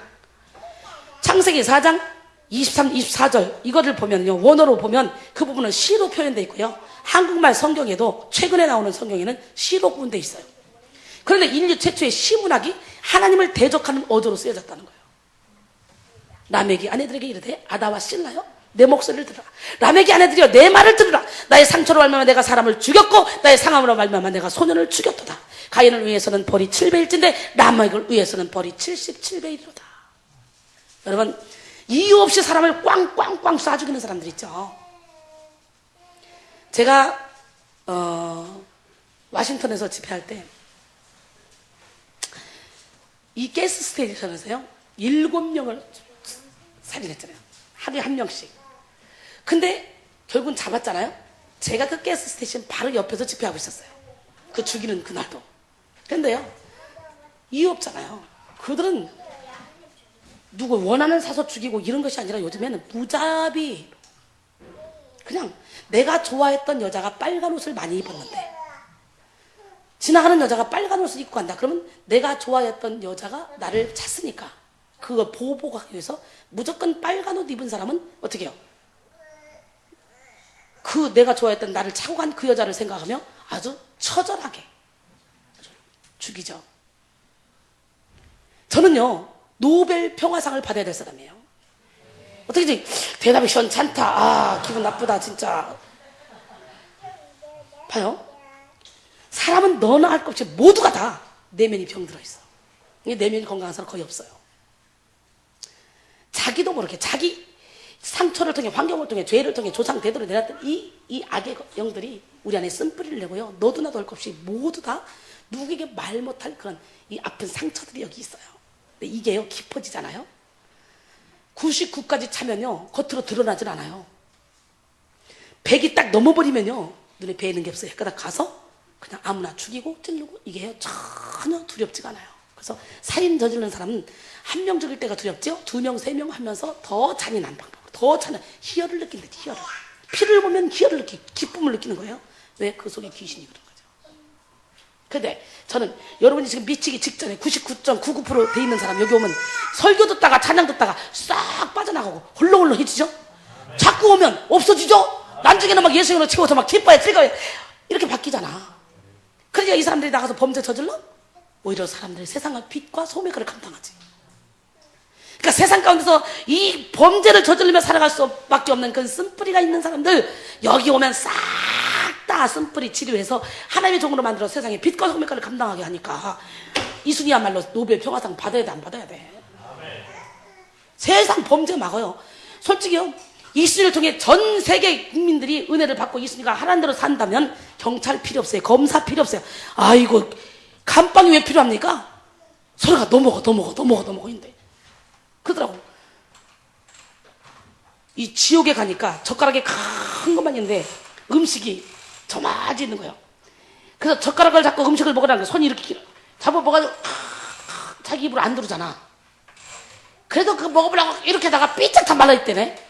창세기 4장 23, 24절 이거를 보면요. 원어로 보면 그 부분은 시로 표현되어 있고요. 한국말 성경에도 최근에 나오는 성경에는 시로 구분되어 있어요. 그런데 인류 최초의 시문학이 하나님을 대적하는 어조로 쓰여졌다는 거예요. 라멕이 아내들에게 이르되 아다와 실라여 내 목소리를 들으라. 라멕이 아내들이여 내 말을 들으라. 나의 상처로 말미암아 내가 사람을 죽였고 나의 상함으로 말미암아 내가 소년을 죽였도다. 가인을 위해서는 벌이 7배일진데 라멕을 위해서는 벌이 77배이로다. 여러분 이유 없이 사람을 꽝꽝꽝 쏴 죽이는 사람들 있죠. 제가 와싱턴에서 집회할 때 이 가스 스테이션에서요 7명을 살인했잖아요. 하루에 1명씩. 근데 결국은 잡았잖아요. 제가 그 가스 스테이션 바로 옆에서 집회하고 있었어요. 그 죽이는 그날도. 근데요 이유 없잖아요. 그들은 누구 원하는 사서 죽이고 이런 것이 아니라 요즘에는 무자비 그냥 내가 좋아했던 여자가 빨간 옷을 많이 입었는데 지나가는 여자가 빨간 옷을 입고 간다. 그러면 내가 좋아했던 여자가 나를 찾으니까 그거 보호하기 위해서 무조건 빨간 옷 입은 사람은 어떻게 해요? 그 내가 좋아했던 나를 차고 간 그 여자를 생각하며 아주 처절하게 죽이죠. 저는요, 노벨 평화상을 받아야 될 사람이에요. 어떻게 대답이 시원찮다. 아, 기분 나쁘다, 진짜. 봐요. 사람은 너나 할 것 없이 모두가 다 내면이 병들어 있어. 내면이 건강한 사람 거의 없어요. 자기도 모르게 자기 상처를 통해, 환경을 통해, 죄를 통해 조상 대대로 내렸던 이 악의 영들이 우리 안에 쓴뿌리를 내고요. 너도 나도 할 것 없이 모두 다 누구에게 말 못할 그런 이 아픈 상처들이 여기 있어요. 근데 이게요, 깊어지잖아요. 99까지 차면요, 겉으로 드러나질 않아요. 100이 딱 넘어버리면요, 눈에 뵈는 게 없어요. 그러다 가서 그냥 아무나 죽이고 찔르고, 이게요, 전혀 두렵지가 않아요. 그래서 살인 저지르는 사람은 한 명 죽일 때가 두렵죠? 2명, 3명 하면서 더 잔인한 방법, 더 잔인한, 희열을 느낀다, 희열을. 피를 보면 희열을 기쁨을 느끼는 거예요. 왜? 그 속에 귀신이 그런 거죠. 근데 저는 여러분이 지금 미치기 직전에 99.99% 돼 있는 사람 여기 오면 설교 듣다가 찬양 듣다가 싹 빠져나가고 홀렁홀렁해지죠? 자꾸 오면 없어지죠? 나중에는 막 예수님으로 채워서 막 기뻐해, 즐거워해. 이렇게 바뀌잖아. 그러니까 이 사람들이 나가서 범죄 저질러? 오히려 사람들이 세상의 빛과 소음의 그를 감당하지. 그러니까 세상 가운데서 이 범죄를 저지르며 살아갈 수밖에 없는 그 쓴뿌리가 있는 사람들, 여기 오면 싹 다 쓴뿌리 치료해서 하나님의 종으로 만들어 세상의 빛과 소음의 그를 감당하게 하니까 이순이야말로 노벨 평화상 받아야 돼, 안 받아야 돼? 세상 범죄 막아요. 솔직히요, 이순이를 통해 전 세계 국민들이 은혜를 받고 이순이가 하라는 대로 산다면 경찰 필요 없어요. 검사 필요 없어요. 아이고, 감방이 왜 필요합니까? 서로가 넘어가 인데 그러더라고. 이 지옥에 가니까 젓가락에 큰 것만 있는데 음식이 저마지 있는 거예요. 그래서 젓가락을 잡고 음식을 먹으라는 거예요. 손이 이렇게 길어. 잡아 먹어가지고 자기 입으로 안 들어오잖아. 그래도 그 먹어보려고 이렇게 다가 삐쩍 다 말라있대네.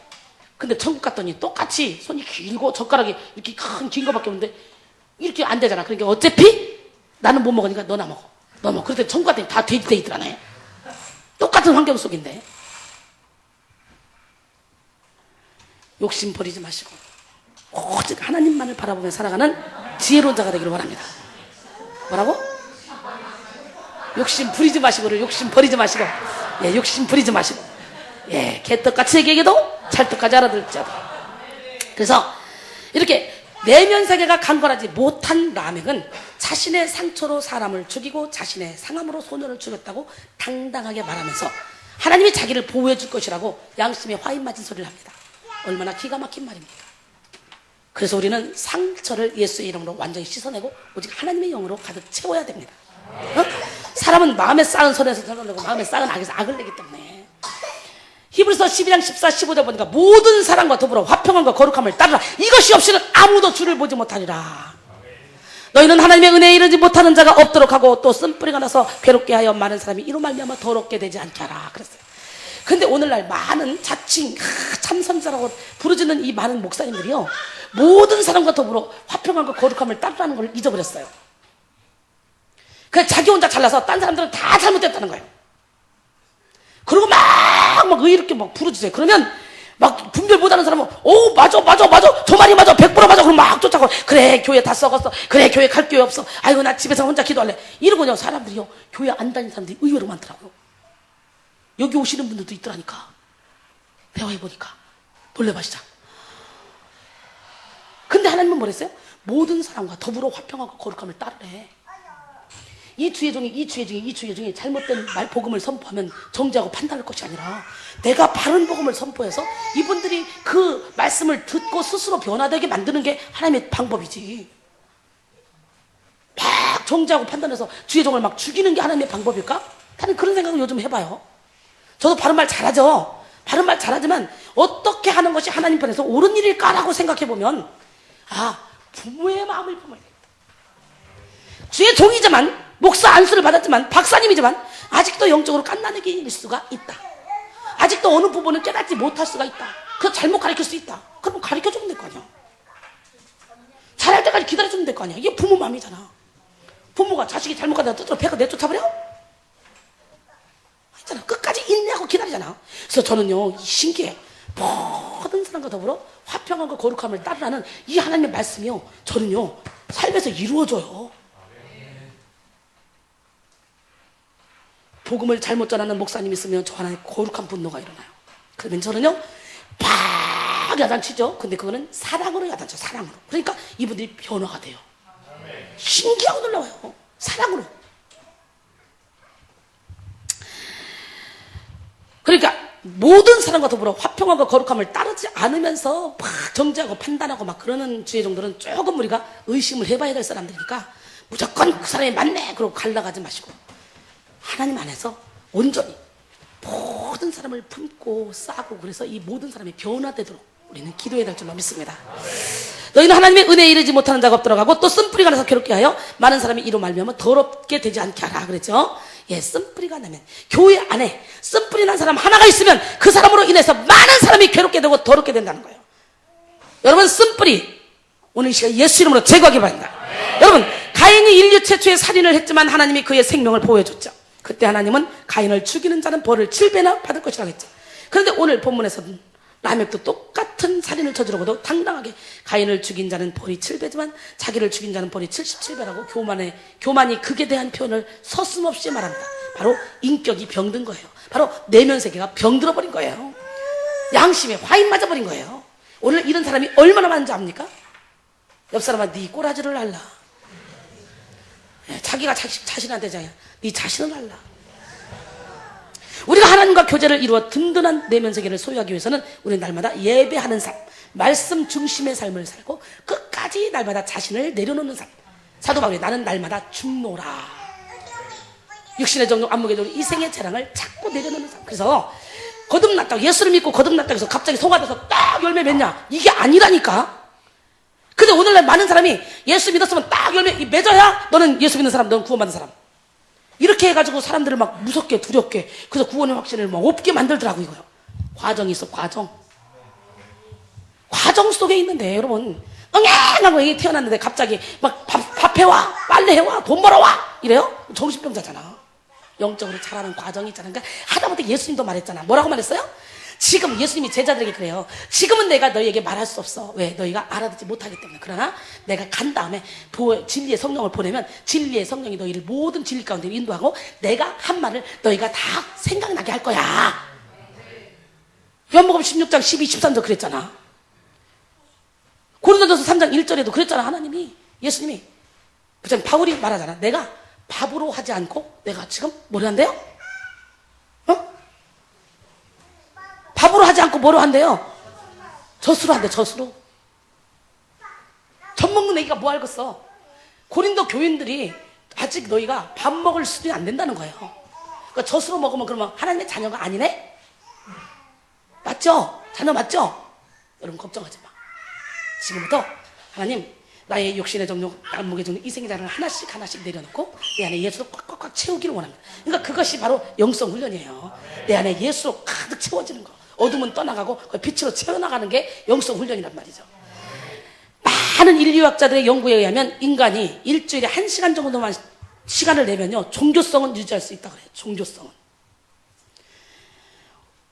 근데 천국 갔더니 똑같이 손이 길고 젓가락이 이렇게 긴 거밖에 없는데 이렇게 안 되잖아. 그러니까 어차피 나는 못 먹으니까 너나 먹어. 너 먹어. 그런데 천국 갔더니 다 돼지 돼 있더라네. 똑같은 환경 속인데. 욕심 버리지 마시고 오직 하나님만을 바라보며 살아가는 지혜로운 자가 되기를 원합니다. 뭐라고? 욕심 부리지 마시고를 욕심 버리지 마시고, 예, 욕심 부리지 마시고, 예, 개떡같이 얘기해도 찰떡까지 알아들을지어다. 그래서 이렇게 내면 세계가 강건하지 못한 라멕은 자신의 상처로 사람을 죽이고 자신의 상함으로 소년을 죽였다고 당당하게 말하면서 하나님이 자기를 보호해 줄 것이라고 양심에 화인 맞은 소리를 합니다. 얼마나 기가 막힌 말입니까? 그래서 우리는 상처를 예수의 이름으로 완전히 씻어내고 오직 하나님의 영으로 가득 채워야 됩니다. 어? 사람은 마음에 쌓은 손에서 털어내고 마음에 쌓은 악에서 악을 내기 때문에 히브리서 12장 14, 15절 보니까 모든 사람과 더불어 화평함과 거룩함을 따르라. 이것이 없이는 아무도 주를 보지 못하리라. 너희는 하나님의 은혜에 이르지 못하는 자가 없도록 하고 또 쓴뿌리가 나서 괴롭게 하여 많은 사람이 이로 말미암아 더럽게 되지 않게 하라 그랬어요. 근데 오늘날 많은 자칭 참선자라고 부르짖는 이 많은 목사님들이요, 모든 사람과 더불어 화평함과 거룩함을 따르라는 걸 잊어버렸어요. 그래서 자기 혼자 잘나서 딴 사람들은 다 잘못됐다는 거예요. 그리고 막 의롭게 막 부르짖어요. 그러면 막 분별 못하는 사람은 오 맞아 저 말이 맞아 100% 맞아. 그럼 막 쫓아가고 그래 교회 다 썩었어. 그래 교회 갈 교회 없어. 아이고 나 집에서 혼자 기도할래. 이러고요 사람들이요 교회 안 다니는 사람들이 의외로 많더라고요. 여기 오시는 분들도 있더라니까. 대화해보니까 놀래봐시자. 근데 하나님은 뭐랬어요? 모든 사람과 더불어 화평하고 거룩함을 따르래. 이 주의 종이 잘못된 복음을 선포하면 정죄하고 판단할 것이 아니라 내가 바른 복음을 선포해서 이분들이 그 말씀을 듣고 스스로 변화되게 만드는 게 하나님의 방법이지. 막 정죄하고 판단해서 주의 종을 막 죽이는 게 하나님의 방법일까? 나는 그런 생각을 요즘 해봐요. 저도 바른말 잘하죠. 바른말 잘하지만 어떻게 하는 것이 하나님 편에서 옳은 일일까라고 생각해보면 부모의 마음을 품어야 되겠다. 주의 종이지만 목사 안수를 받았지만 박사님이지만 아직도 영적으로 갓난아기일 수가 있다. 아직도 어느 부분은 깨닫지 못할 수가 있다. 그래서 잘못 가르칠 수 있다. 그럼 가르쳐주면 될 거 아니야. 잘할 때까지 기다려주면 될 거 아니야. 이게 부모 마음이잖아. 부모가 자식이 잘못 가다가 뜻으로 배가 내쫓아버려? 아니잖아. 끝까지 인내하고 기다리잖아. 그래서 저는요 신기해. 모든 사람과 더불어 화평함과 거룩함을 따르라는 이 하나님의 말씀이요 저는요 삶에서 이루어져요. 복음을 잘못 전하는 목사님 있으면 저 안에 거룩한 분노가 일어나요. 그러면 저는요 막 야단치죠. 근데 그거는 사랑으로 야단쳐, 사랑으로. 그러니까 이분들이 변화가 돼요. 신기하고 놀라워요. 사랑으로. 그러니까 모든 사람과 더불어 화평함과 거룩함을 따르지 않으면서 막 정죄하고 판단하고 막 그러는 주의 종들은 조금 우리가 의심을 해봐야 될 사람들이니까 무조건 그 사람이 맞네 그러고 갈라가지 마시고 하나님 안에서 온전히 모든 사람을 품고 싸고, 그래서 이 모든 사람이 변화되도록 우리는 기도해야 될 줄로 믿습니다. 너희는 하나님의 은혜에 이르지 못하는 자가 없도록 하고 또 쓴뿌리가 나서 괴롭게 하여 많은 사람이 이로 말미암아 더럽게 되지 않게 하라 그랬죠. 예, 쓴뿌리가 나면, 교회 안에 쓴뿌리 난 사람 하나가 있으면 그 사람으로 인해서 많은 사람이 괴롭게 되고 더럽게 된다는 거예요. 여러분, 쓴뿌리 오늘 이 시간 예수 이름으로 제거하기 바랍니다. 여러분, 가인이 인류 최초의 살인을 했지만 하나님이 그의 생명을 보호해줬죠. 그때 하나님은 가인을 죽이는 자는 벌을 7배나 받을 것이라고 했죠. 그런데 오늘 본문에서는 라멕도 똑같은 살인을 저지르고도 당당하게 가인을 죽인 자는 벌이 7배지만 자기를 죽인 자는 벌이 77배라고 교만이 극에 대한 표현을 서슴없이 말합니다. 바로 인격이 병든 거예요. 바로 내면 세계가 병들어버린 거예요. 양심에 화인 맞아버린 거예요. 오늘 이런 사람이 얼마나 많은지 압니까? 옆 사람한테 네 꼬라지를 알라. 자기가 자신한테 네 자신을 알라. 우리가 하나님과 교제를 이루어 든든한 내면 세계를 소유하기 위해서는 우리는 날마다 예배하는 삶, 말씀 중심의 삶을 살고 끝까지 날마다 자신을 내려놓는 삶. 사도 바울이 나는 날마다 죽노라. 육신의 정욕, 안목의 정욕, 이생의 재량을 자꾸 내려놓는 삶. 그래서 거듭났다고, 예수를 믿고 거듭났다고 해서 갑자기 송아돼서 딱 열매 맺냐? 이게 아니라니까. 근데 오늘날 많은 사람이 예수 믿었으면 딱 열매 맺어야 너는 예수 믿는 사람, 너는 구원받는 사람. 이렇게 해가지고 사람들을 막 무섭게 두렵게, 그래서 구원의 확신을 막 없게 만들더라고. 이거요. 과정이 있어. 과정 속에 있는데 여러분 응애하고 애기 태어났는데 갑자기 막 밥 해와, 빨래 해와, 돈 벌어와 이래요? 정신병자잖아. 영적으로 자라는 과정이 있잖아. 그러니까 하다못해 예수님도 말했잖아. 뭐라고 말했어요? 지금 예수님이 제자들에게 그래요. 지금은 내가 너희에게 말할 수 없어. 왜? 너희가 알아듣지 못하기 때문에. 그러나 내가 간 다음에 진리의 성령을 보내면 진리의 성령이 너희를 모든 진리 가운데 인도하고 내가 한 말을 너희가 다 생각나게 할 거야. 요한복음 16장 12, 13절 그랬잖아. 고린도전서 3장 1절에도 그랬잖아. 하나님이, 예수님이, 부장 바울이 말하잖아. 내가 밥으로 하지 않고 내가 지금 뭘 한대요? 밥으로 하지 않고 뭐로 한대요? 젖으로 한대. 젖으로. 젖 먹는 애기가 뭐 알겠어? 고린도 교인들이 아직 너희가 밥 먹을 수준이 안 된다는 거예요. 그러니까 젖으로 먹으면 그러면 하나님의 자녀가 아니네? 맞죠? 자녀 맞죠? 여러분 걱정하지 마. 지금부터 하나님, 나의 욕심의 정욕, 안목의 정욕, 이생의 자를 하나씩 내려놓고 내 안에 예수로 꽉꽉꽉 채우기를 원합니다. 그러니까 그것이 바로 영성 훈련이에요. 내 안에 예수로 가득 채워지는 거. 어둠은 떠나가고 빛으로 채워나가는 게 영성 훈련이란 말이죠. 많은 인류학자들의 연구에 의하면 인간이 일주일에 1시간 정도만 시간을 내면요, 종교성은 유지할 수 있다고 그래요. 종교성은.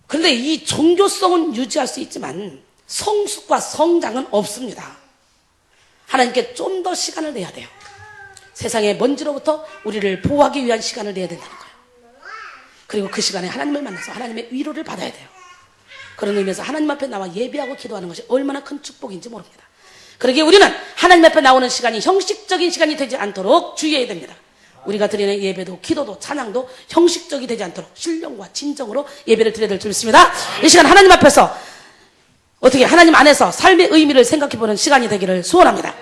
그런데 이 종교성은 유지할 수 있지만 성숙과 성장은 없습니다. 하나님께 좀 더 시간을 내야 돼요. 세상의 먼지로부터 우리를 보호하기 위한 시간을 내야 된다는 거예요. 그리고 그 시간에 하나님을 만나서 하나님의 위로를 받아야 돼요. 그런 의미에서 하나님 앞에 나와 예배하고 기도하는 것이 얼마나 큰 축복인지 모릅니다. 그러기에 우리는 하나님 앞에 나오는 시간이 형식적인 시간이 되지 않도록 주의해야 됩니다. 우리가 드리는 예배도 기도도 찬양도 형식적이 되지 않도록 신령과 진정으로 예배를 드려야 될 줄 믿습니다. 이 시간 하나님 앞에서 어떻게 하나님 안에서 삶의 의미를 생각해보는 시간이 되기를 소원합니다.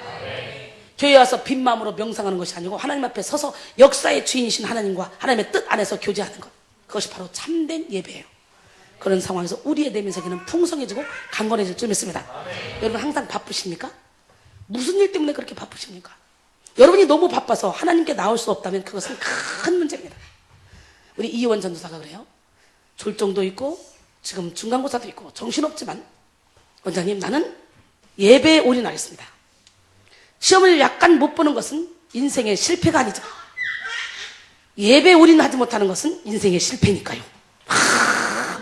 교회에 와서 빈 마음으로 명상하는 것이 아니고 하나님 앞에 서서 역사의 주인이신 하나님과 하나님의 뜻 안에서 교제하는 것, 그것이 바로 참된 예배예요. 그런 상황에서 우리의 내면 세계는 풍성해지고 강건해질 줄 믿습니다. 여러분 항상 바쁘십니까? 무슨 일 때문에 그렇게 바쁘십니까? 여러분이 너무 바빠서 하나님께 나올 수 없다면 그것은 큰 문제입니다. 우리 이혜원 전도사가 그래요. 졸정도 있고 지금 중간고사도 있고 정신없지만 원장님, 나는 예배에 올인하겠습니다. 시험을 약간 못 보는 것은 인생의 실패가 아니죠. 예배에 올인하지 못하는 것은 인생의 실패니까요.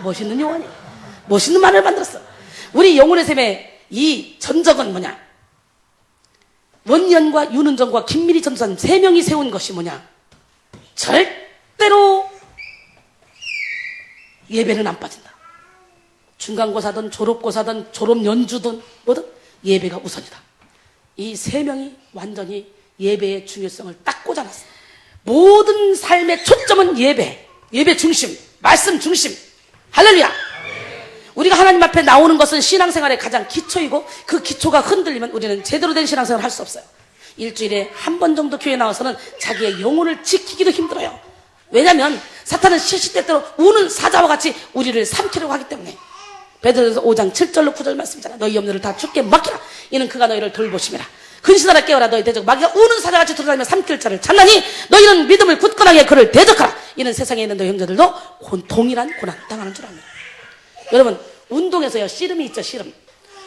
멋있는 요한이 멋있는 말을 만들었어. 우리 영혼의 셈의 이 전적은 뭐냐? 원년과 윤은정과 김미리 전도사님 3명이 세운 것이 뭐냐? 절대로 예배는 안 빠진다. 중간고사든 졸업고사든 졸업연주든 뭐든 예배가 우선이다. 이 세 명이 완전히 예배의 중요성을 딱 꽂아놨어. 모든 삶의 초점은 예배, 예배 중심, 말씀 중심. 할렐루야. 우리가 하나님 앞에 나오는 것은 신앙생활의 가장 기초이고, 그 기초가 흔들리면 우리는 제대로 된 신앙생활을 할 수 없어요. 일주일에 한 번 정도 교회 나와서는 자기의 영혼을 지키기도 힘들어요. 왜냐하면 사탄은 시시때때로 우는 사자와 같이 우리를 삼키려고 하기 때문에. 베드로전서 5장 7절로 9절 말씀이잖아. 너희 염려를 다 주께 맡기라. 이는 그가 너희를 돌보심이라. 근신하라 깨어라. 너희 대적 마귀가 우는 사자같이 돌아다니며 삼킬 자를 찾나니 너희는 믿음을 굳건하게 그를 대적하라. 이는 세상에 있는 너희 형제들도 동일한 고난 당하는 줄 압니다. 여러분, 운동에서요, 씨름이 있죠.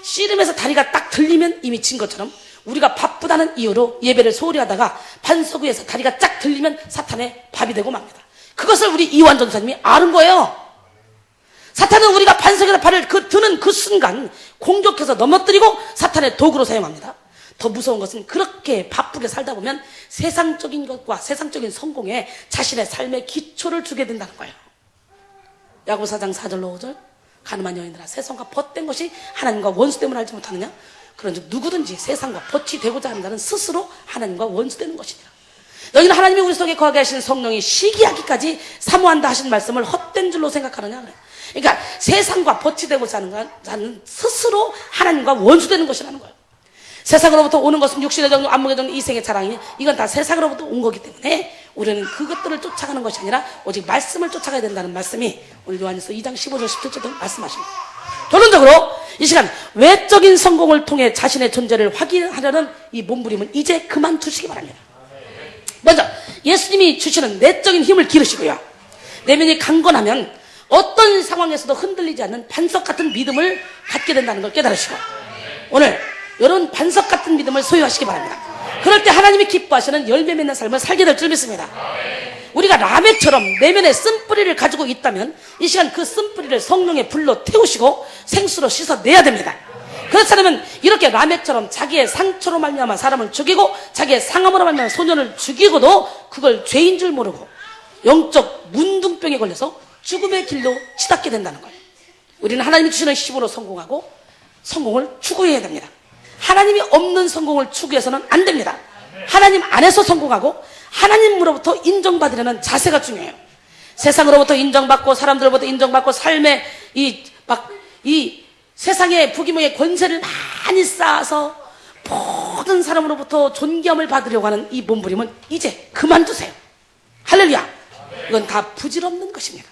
씨름에서 다리가 딱 들리면 이미 진 것처럼, 우리가 바쁘다는 이유로 예배를 소홀히 하다가 반석 위에서 다리가 쫙 들리면 사탄의 밥이 되고 맙니다. 그것을 우리 이완 전사님이 아는 거예요. 사탄은 우리가 반석에서 발을 드는 그 순간 공격해서 넘어뜨리고 사탄의 도구로 사용합니다. 더 무서운 것은 그렇게 바쁘게 살다 보면 세상적인 것과 세상적인 성공에 자신의 삶의 기초를 주게 된다는 거예요. 야고보서 4장 4절로 5절. 가늠한 여인들아, 세상과 벗된 것이 하나님과 원수됨을 알지 못하느냐? 그런즉 누구든지 세상과 벗이 되고자 하는 자는 스스로 하나님과 원수되는 것이니라. 너희는 하나님이 우리 속에 거하게 하신 성령이 시기하기까지 사모한다 하신 말씀을 헛된 줄로 생각하느냐? 그래. 그러니까 세상과 벗이 되고자 하는 자는 스스로 하나님과 원수되는 것이라는 거예요. 세상으로부터 오는 것은 육신의 정욕, 안목의 정욕, 이생의 자랑이니 이건 다 세상으로부터 온 거기 때문에 우리는 그것들을 쫓아가는 것이 아니라 오직 말씀을 쫓아가야 된다는 말씀이 오늘 요한일서 2장 15절 17절도 말씀하십니다. 결론적으로 이 시간 외적인 성공을 통해 자신의 존재를 확인하려는 이 몸부림은 이제 그만두시기 바랍니다. 먼저 예수님이 주시는 내적인 힘을 기르시고요, 내면이 강건하면 어떤 상황에서도 흔들리지 않는 반석 같은 믿음을 갖게 된다는 걸 깨달으시고, 오늘 여러분 반석 같은 믿음을 소유하시기 바랍니다. 그럴 때 하나님이 기뻐하시는 열매 맺는 삶을 살게 될 줄 믿습니다. 우리가 라멕처럼 내면에 쓴뿌리를 가지고 있다면 이 시간 그 쓴뿌리를 성령의 불로 태우시고 생수로 씻어내야 됩니다. 그렇지 않으면 이렇게 라멕처럼 자기의 상처로 말미암아 사람을 죽이고 자기의 상함으로 말미암아 소년을 죽이고도 그걸 죄인 줄 모르고 영적 문둥병에 걸려서 죽음의 길로 치닫게 된다는 거예요. 우리는 하나님이 주시는 힘으로 성공하고 성공을 추구해야 됩니다. 하나님이 없는 성공을 추구해서는 안 됩니다. 하나님 안에서 성공하고 하나님으로부터 인정받으려는 자세가 중요해요. 세상으로부터 인정받고 사람들로부터 인정받고 삶의 이 세상의 부귀무의 권세를 많이 쌓아서 모든 사람으로부터 존경을 받으려고 하는 이 몸부림은 이제 그만두세요. 할렐루야. 이건 다 부질없는 것입니다.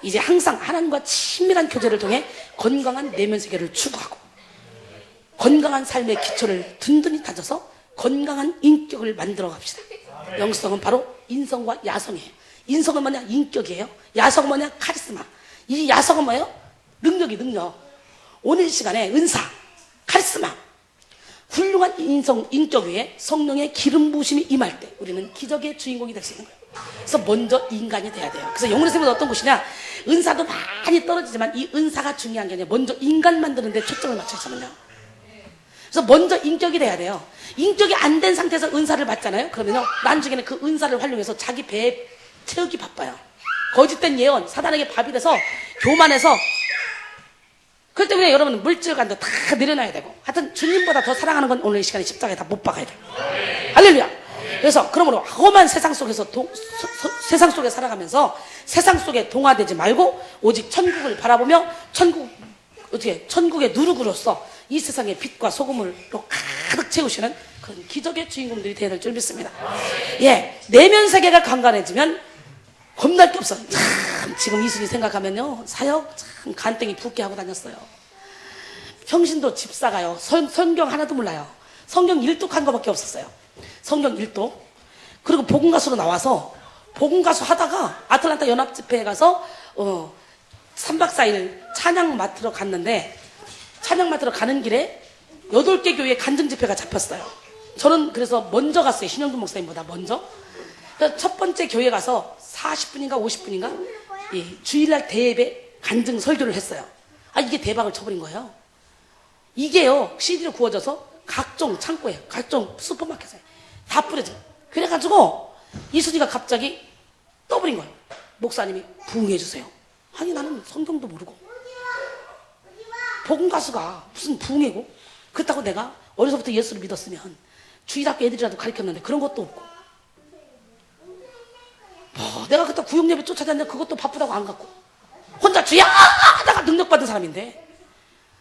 이제 항상 하나님과 친밀한 교제를 통해 건강한 내면 세계를 추구하고 건강한 삶의 기초를 든든히 다져서 건강한 인격을 만들어 갑시다. 영성은 바로 인성과 야성이에요. 인성은 뭐냐? 인격이에요. 야성은 뭐냐? 카리스마. 이 야성은 뭐예요? 능력. 오늘 시간에 은사, 카리스마, 훌륭한 인격 위에 성령의 기름 부으심이 임할 때 우리는 기적의 주인공이 될 수 있는 거예요. 그래서 먼저 인간이 돼야 돼요. 그래서 영혼의 세계는 어떤 곳이냐? 은사도 많이 떨어지지만 이 은사가 중요한 게 아니라 먼저 인간 만드는 데 초점을 맞춰 있거든요. 그래서 먼저 인격이 돼야 돼요. 인격이 안 된 상태에서 은사를 받잖아요. 그러면요, 나중에는 그 은사를 활용해서 자기 배에 채우기 바빠요. 거짓된 예언, 사단에게 밥이 돼서 교만해서. 그렇기 때문에 여러분 물질관도 다 내려놔야 되고, 하여튼 주님보다 더 사랑하는 건 오늘 이 시간에 십자가에 다 못 박아야 돼요. 할렐루야. 그래서 그러므로 험한 세상 속에서 세상 속에 살아가면서 세상 속에 동화되지 말고 오직 천국을 바라보며 천국의 누룩으로서 이 세상의 빛과 소금으로 가득 채우시는 그런 기적의 주인공들이 되어야 될 줄 믿습니다. 예, 내면 세계가 강건해지면 겁날 게 없어요. 참, 지금 이순이 생각하면요, 사역 참 간땡이 붓게 하고 다녔어요. 평신도 집사가요, 성경 하나도 몰라요. 성경 일독한 거밖에 없었어요. 성경 일독. 그리고 복음가수로 나와서 복음가수 하다가 아틀란타 연합집회에 가서 3박 4일 찬양 맡으러 갔는데, 찬양 맡으러 가는 길에 8개 교회 간증 집회가 잡혔어요. 저는 그래서 먼저 갔어요. 신영준 목사님보다 먼저. 그래서 첫 번째 교회 가서 40분인가 50분인가 주일날 대예배 간증 설교를 했어요. 이게 대박을 쳐버린 거예요. 이게요, CD로 구워져서 각종 창고에, 각종 슈퍼마켓에 다 뿌려져. 그래가지고 이순이가 갑자기 떠버린 거예요. 목사님이 부흥해 주세요. 아니 나는 성경도 모르고 복음 가수가 무슨 부흥이고, 그렇다고 내가 어려서부터 예수를 믿었으면 주일학교 애들이라도 가르쳤는데 그런 것도 없고, 내가 그때 구역예배 쫓아다녔는데 그것도 바쁘다고 안 갔고, 혼자 주야 하다가 능력받은 사람인데,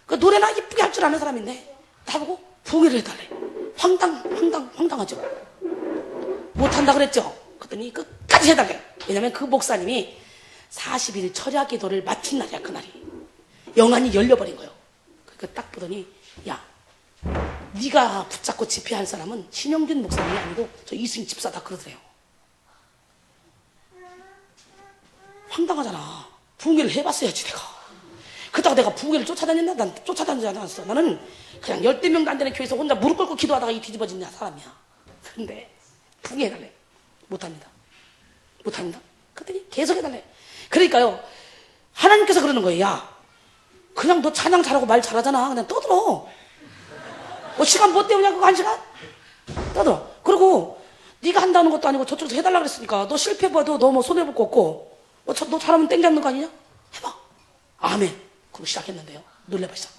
그 노래나 이쁘게 할 줄 아는 사람인데 나보고 부흥회를 해달래. 황당하죠. 못한다 그랬죠. 그랬더니 끝까지 해달래. 왜냐면 그 목사님이 40일 철야 기도를 마친 날이야. 그날이 영안이 열려버린 거예요. 그러니까 딱 보더니, 야, 네가 붙잡고 집회할 사람은 신영균 목사님이 아니고 저 이승희 집사다 그러더래요. 황당하잖아. 부흥회를 해봤어야지 내가. 그러다가 내가 부흥회를 쫓아다녔나? 난 쫓아다니지 않았어. 나는 그냥 10명도 안 되는 교회에서 혼자 무릎 꿇고 기도하다가 이 뒤집어진 사람이야. 근데 부흥회 해달래. 못합니다. 그랬더니 계속 해달래. 그러니까요, 하나님께서 그러는 거예요. 야, 그냥 너 찬양 잘하고 말 잘하잖아. 그냥 떠들어. 뭐 시간 뭐 때우냐 그거 1시간? 떠들어. 그리고 네가 한다는 것도 아니고 저쪽에서 해달라 그랬으니까 너 실패해봐도 너 뭐 손해볼 거 없고 너 잘하면 땡 잡는 거 아니냐? 해봐. 아멘. 그러고 시작했는데요. 놀래봐 시작.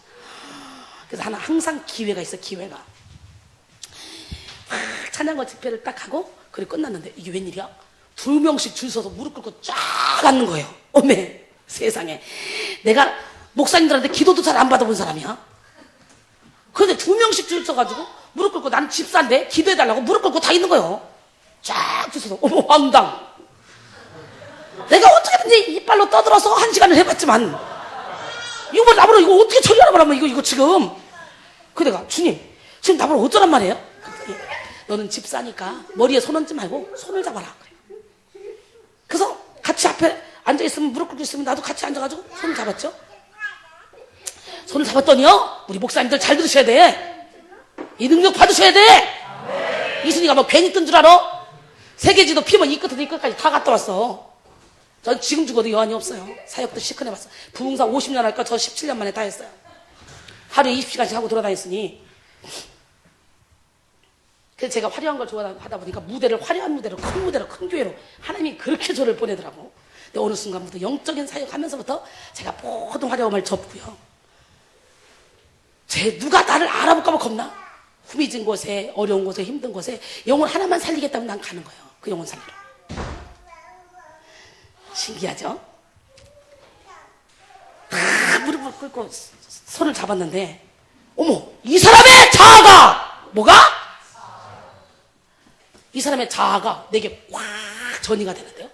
그래서 항상 기회가 있어. 기회가. 찬양과 집회를 딱 하고 그리고 끝났는데 이게 웬일이야? 2명씩 줄 서서 무릎 꿇고 쫙 앉는 거예요. 어메 세상에. 내가 목사님들한테 기도도 잘 안 받아본 사람이야. 그런데 2명씩 줄 서가지고 무릎 꿇고, 나는 집사인데 기도해달라고 무릎 꿇고 다 있는 거예요. 쫙 줄 서서. 어머 황당. 내가 어떻게든지 이빨로 떠들어서 1시간을 해봤지만 이거 나보러 이거 어떻게 처리하라 말하면 이거 지금. 그래가 주님 지금 나보러 어쩌란 말이에요? 너는 집사니까 머리에 손 얹지 말고 손을 잡아라. 그래서 같이 앞에 앉아있으면, 무릎 꿇고 있으면 나도 같이 앉아가지고 손을 잡았죠. 손을 잡았더니요, 우리 목사님들 잘 들으셔야 돼. 이 능력 받으셔야 돼. 이순이가 뭐 괜히 뜬 줄 알아? 세계지도 피면 이 끝에서 이 끝까지 다 갔다 왔어. 전 지금 죽어도 여한이 없어요. 사역도 시큰 해봤어. 부흥사 50년 할까 저 17년 만에 다 했어요. 하루에 20시간씩 하고 돌아다녔으니. 그래서 제가 화려한 걸 좋아하다 보니까 무대를, 화려한 무대로, 큰 무대로, 큰 교회로 하나님이 그렇게 저를 보내더라고. 근데 어느 순간부터 영적인 사역하면서부터 제가 모든 화려함을 접고요. 누가 나를 알아볼까봐 겁나. 후미진 곳에, 어려운 곳에, 힘든 곳에 영혼 하나만 살리겠다면 난 가는 거예요. 그 영혼 살리러. 신기하죠? 무릎을 꿇고 손을 잡았는데, 어머, 이 사람의 자아가 뭐가? 이 사람의 자아가 내게 확 전이가 되는데요.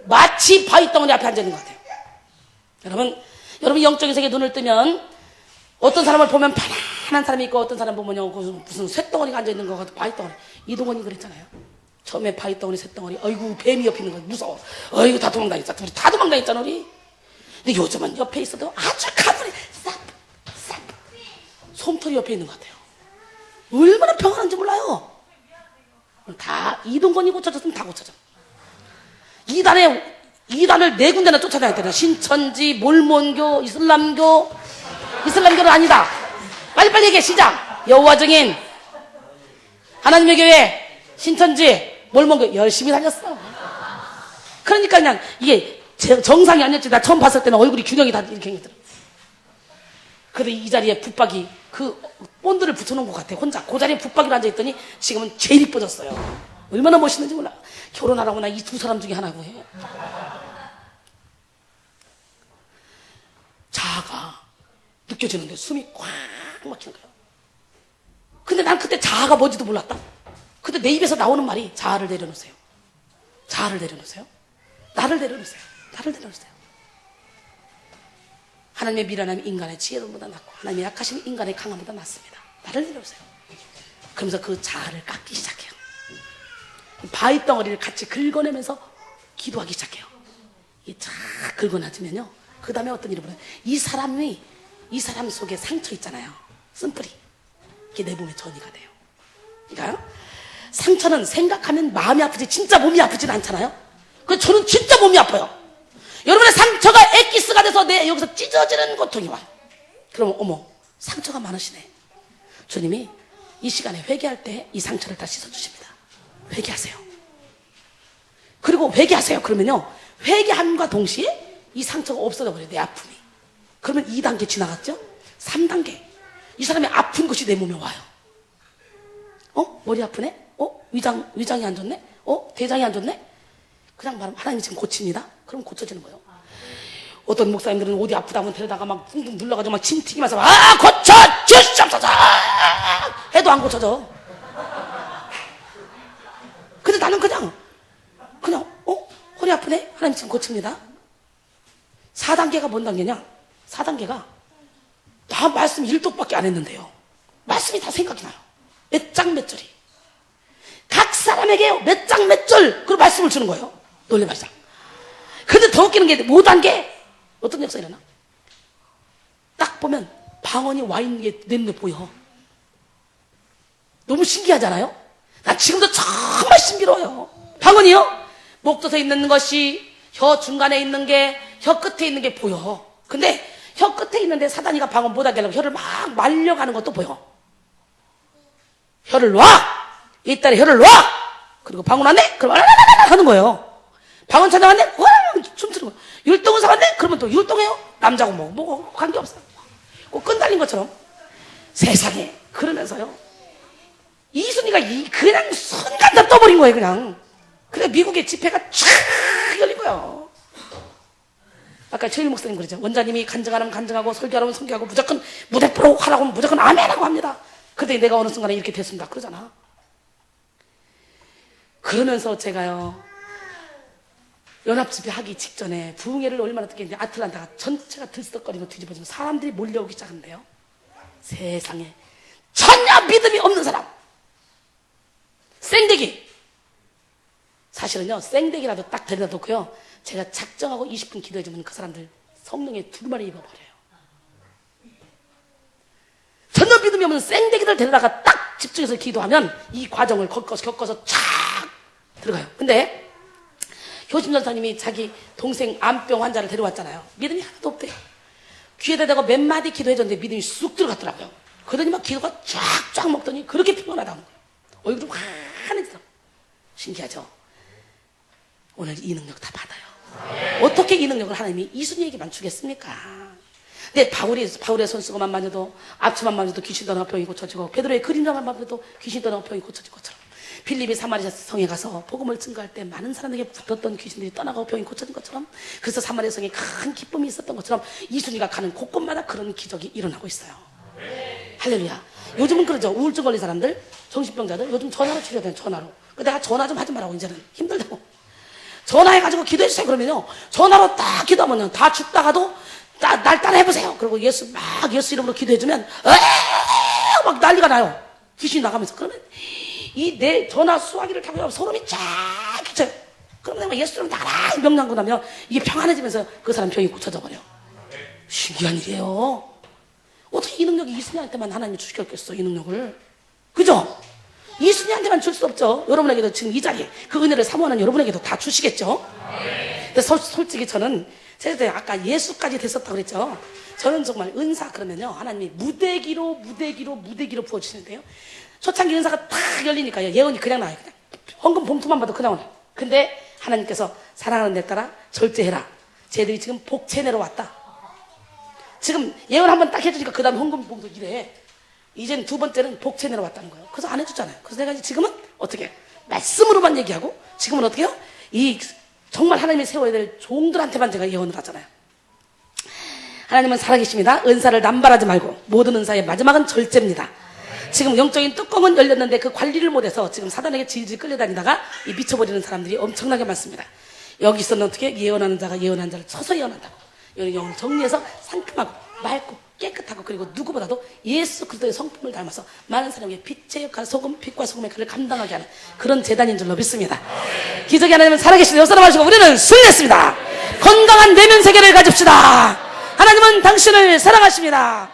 마치 바위덩어리 앞에 앉아있는 것 같아요. 여러분 영적인 세계에 눈을 뜨면 어떤 사람을 보면 편안한 사람이 있고, 어떤 사람 보면요 무슨 쇳덩어리가 앉아있는 것 같고, 바위덩어리. 이동원이 그랬잖아요. 처음에 바위덩어리, 쇳덩어리, 어이구 뱀이 옆에 있는 거 무서워. 어이구 다 도망다녔잖아. 우리 다 도망다녔잖아 우리. 근데 요즘은 옆에 있어도 아주 가만히 싹 솜털이 옆에 있는 것 같아요. 얼마나 평안한지 몰라요. 다 이동건이 고쳐졌으면 다 고쳐져. 이단을 4군데나 쫓아다녔대요. 신천지, 몰몬교, 이슬람교는 아니다. 빨리빨리 얘기해. 시작. 여호와 증인, 하나님의 교회, 신천지, 몰몬교 열심히 다녔어. 그러니까 그냥 이게 정상이 아니었지. 나 처음 봤을 때는 얼굴이 균형이 다 이렇게 생겼더라. 그래도 이 자리에 붙박이 그 본드를 붙여놓은 것 같아. 혼자 그 자리에 붙박이로 앉아있더니 지금은 제일 이뻐졌어요. 얼마나 멋있는지 몰라. 결혼하라고 나 이 2사람 중에 하나고 해. 자아가 느껴지는데 숨이 꽉 막히는 거예요. 근데 난 그때 자아가 뭔지도 몰랐다. 근데 내 입에서 나오는 말이 자아를 내려놓으세요. 자아를 내려놓으세요. 나를 내려놓으세요. 나를 내려놓으세요. 하나님의 미련함이 인간의 지혜로보다 낫고, 하나님의 약하심이 인간의 강함보다 낫습니다. 나를 내려오세요. 그러면서 그 자아를 깎기 시작해요. 바위덩어리를 같이 긁어내면서 기도하기 시작해요. 쫙 긁어놔주면요, 그 다음에 어떤 일이 벌어요. 이 사람 속에 상처 있잖아요. 쓴뿌리. 이게 내 몸에 전이가 돼요. 그러니까 상처는 생각하면 마음이 아프지 진짜 몸이 아프진 않잖아요. 그래서 저는 진짜 몸이 아파요. 여러분의 상처가 엑기스가 돼서 내 여기서 찢어지는 고통이 와요. 그러면 어머, 상처가 많으시네. 주님이 이 시간에 회개할 때 이 상처를 다 씻어주십니다. 회개하세요. 그리고 회개하세요. 그러면요, 회개함과 동시에 이 상처가 없어져 버려요. 내 아픔이. 그러면 2단계 지나갔죠? 3단계. 이 사람이 아픈 것이 내 몸에 와요. 머리 아프네? 위장이 안 좋네? 대장이 안 좋네? 그냥 말하면 하나님이 지금 고칩니다. 그럼 고쳐지는 거예요. 어떤 목사님들은 어디 아프다면 데려다가 막 쿵쿵 눌러가지고 막 침 튀기면서 고쳐 주시옵소서 해도 안 고쳐져. 근데 나는 그냥 허리 아프네? 하나님 지금 고칩니다. 4단계가 뭔 단계냐? 4단계가 다 말씀 1독밖에 안 했는데요. 말씀이 다 생각이 나요. 몇 장 몇 절이. 각 사람에게 몇 장 몇 절, 그리고 말씀을 주는 거예요. 놀래마시다. 근데 더 웃기는 게 5단계. 어떤 역사 일어나? 딱 보면 방언이 와 있는 게 내 눈에 보여. 너무 신기하잖아요? 나 지금도 정말 신비로워요. 방언이요? 목젖에 있는 것이 혀 중간에 있는 게, 혀 끝에 있는 게 보여. 근데 혀 끝에 있는데 사단이가 방언 못하게 하려고 혀를 막 말려가는 것도 보여. 혀를 놔! 이딸에 혀를 놔! 그리고 방언 안 해? 그럼 하는 거예요. 방언 찬양 안 해? 춤추는 거예요. 율동은 사갔네? 그러면 또 율동해요? 남자고 뭐고 관계없어요. 꼭 끈달린 것처럼. 세상에. 그러면서요. 이순이가 그냥 순간 다 떠버린 거예요, 그냥. 그래, 미국의 집회가 쫙 열린 거예요. 아까 최일 목사님 그러죠. 원자님이 간증하면 간증하고 설교하면 설교하고 무조건 무대 프로 하라고 하면 무조건 아멘하고 합니다. 근데 내가 어느 순간에 이렇게 됐습니다. 그러잖아. 그러면서 제가요, 연합집회 하기 직전에 부흥회를 얼마나 듣겠는데 아틀란타가 전체가 들썩거리고 뒤집어지면 사람들이 몰려오기 시작한대요. 세상에. 전혀 믿음이 없는 사람. 생대기. 사실은요, 생대기라도 딱 데려다 놓고요, 제가 작정하고 20분 기도해주면 그 사람들 성령의 두루마리 입어버려요. 전혀 믿음이 없는 생대기들 데려다가 딱 집중해서 기도하면 이 과정을 겪어서 쫙 들어가요. 근데 효심 전사님이 자기 동생 암병 환자를 데려왔잖아요. 믿음이 하나도 없대요. 귀에다 대고 몇 마디 기도해줬는데 믿음이 쑥 들어갔더라고요. 그러더니 막 기도가 쫙쫙 먹더니 그렇게 피곤하다는 거예요. 얼굴이 환해지더라고요. 신기하죠? 오늘 이 능력 다 받아요. 어떻게 이 능력을 하나님이 이순이에게만 주겠습니까? 근데 바울의 손수건만 만져도, 앞치만 만져도 귀신 떠나가 병이 고쳐지고, 베드로의 그림자만 만져도 귀신 떠나가 병이 고쳐진 것처럼, 빌립이 사마리아 성에 가서 복음을 증거할 때 많은 사람에게 붙었던 귀신들이 떠나가고 병이 고쳐진 것처럼, 그래서 사마리아 성에 큰 기쁨이 있었던 것처럼 이순이가 가는 곳곳마다 그런 기적이 일어나고 있어요. 할렐루야. 요즘은 그러죠. 우울증 걸린 사람들, 정신병자들 요즘 전화로 치료돼요. 전화로. 내가 전화 좀 하지 말라고, 이제는 힘들다고. 전화해가지고 기도해주세요. 그러면요, 전화로 딱 기도하면 다 죽다가도 날 따라 해보세요. 그리고 예수 이름으로 기도해주면 막 난리가 나요. 귀신이 나가면서. 그러면 이 내 전화 수화기를 타고 소름이 쫙 끼쳐요. 그러면 내가 예수 이름 나라 명령하고 나면 이게 평안해지면서 그 사람 병이 고쳐져 버려. 신기한 일이에요. 어떻게 이 능력이 이순이한테만 하나님이 주셨겠어, 이 능력을. 그죠? 이순이한테만 줄 수 없죠. 여러분에게도 지금 이 자리에 그 은혜를 사모하는 여러분에게도 다 주시겠죠. 근데 솔직히 저는 제가 아까 예수까지 됐었다고 그랬죠. 저는 정말 은사 그러면요, 하나님이 무대기로 부어주시는데요, 초창기 은사가 탁 열리니까요, 예언이 그냥 나와요. 그냥 헌금 봉투만 봐도 그냥 오네요. 근데 하나님께서 사랑하는 내 딸아 절제해라. 쟤들이 지금 복채 내러 왔다. 지금 예언 한번 딱 해주니까 그 다음에 헌금 봉투 이래. 이젠 두 번째는 복채 내러 왔다는 거예요. 그래서 안 해주잖아요. 그래서 내가 지금은 어떻게 말씀으로만 얘기하고, 지금은 어떻게 해요? 이 정말 하나님이 세워야 될 종들한테만 제가 예언을 하잖아요. 하나님은 살아계십니다. 은사를 남발하지 말고, 모든 은사의 마지막은 절제입니다. 지금 영적인 뚜껑은 열렸는데 그 관리를 못해서 지금 사단에게 질질 끌려다니다가 이 미쳐버리는 사람들이 엄청나게 많습니다. 여기서는 어떻게 예언하는 자가 예언한 자를 쳐서 예언한다고. 영 정리해서 상큼하고 맑고 깨끗하고, 그리고 누구보다도 예수 그리스도의 성품을 닮아서 많은 사람에게 빛의 역할, 빛과 소금의 역할을 감당하게 하는 그런 재단인 줄로 믿습니다. 기적의 하나님은 살아계시는 역사를 마시고 우리는 승리했습니다. 건강한 내면 세계를 가집시다. 하나님은 당신을 사랑하십니다.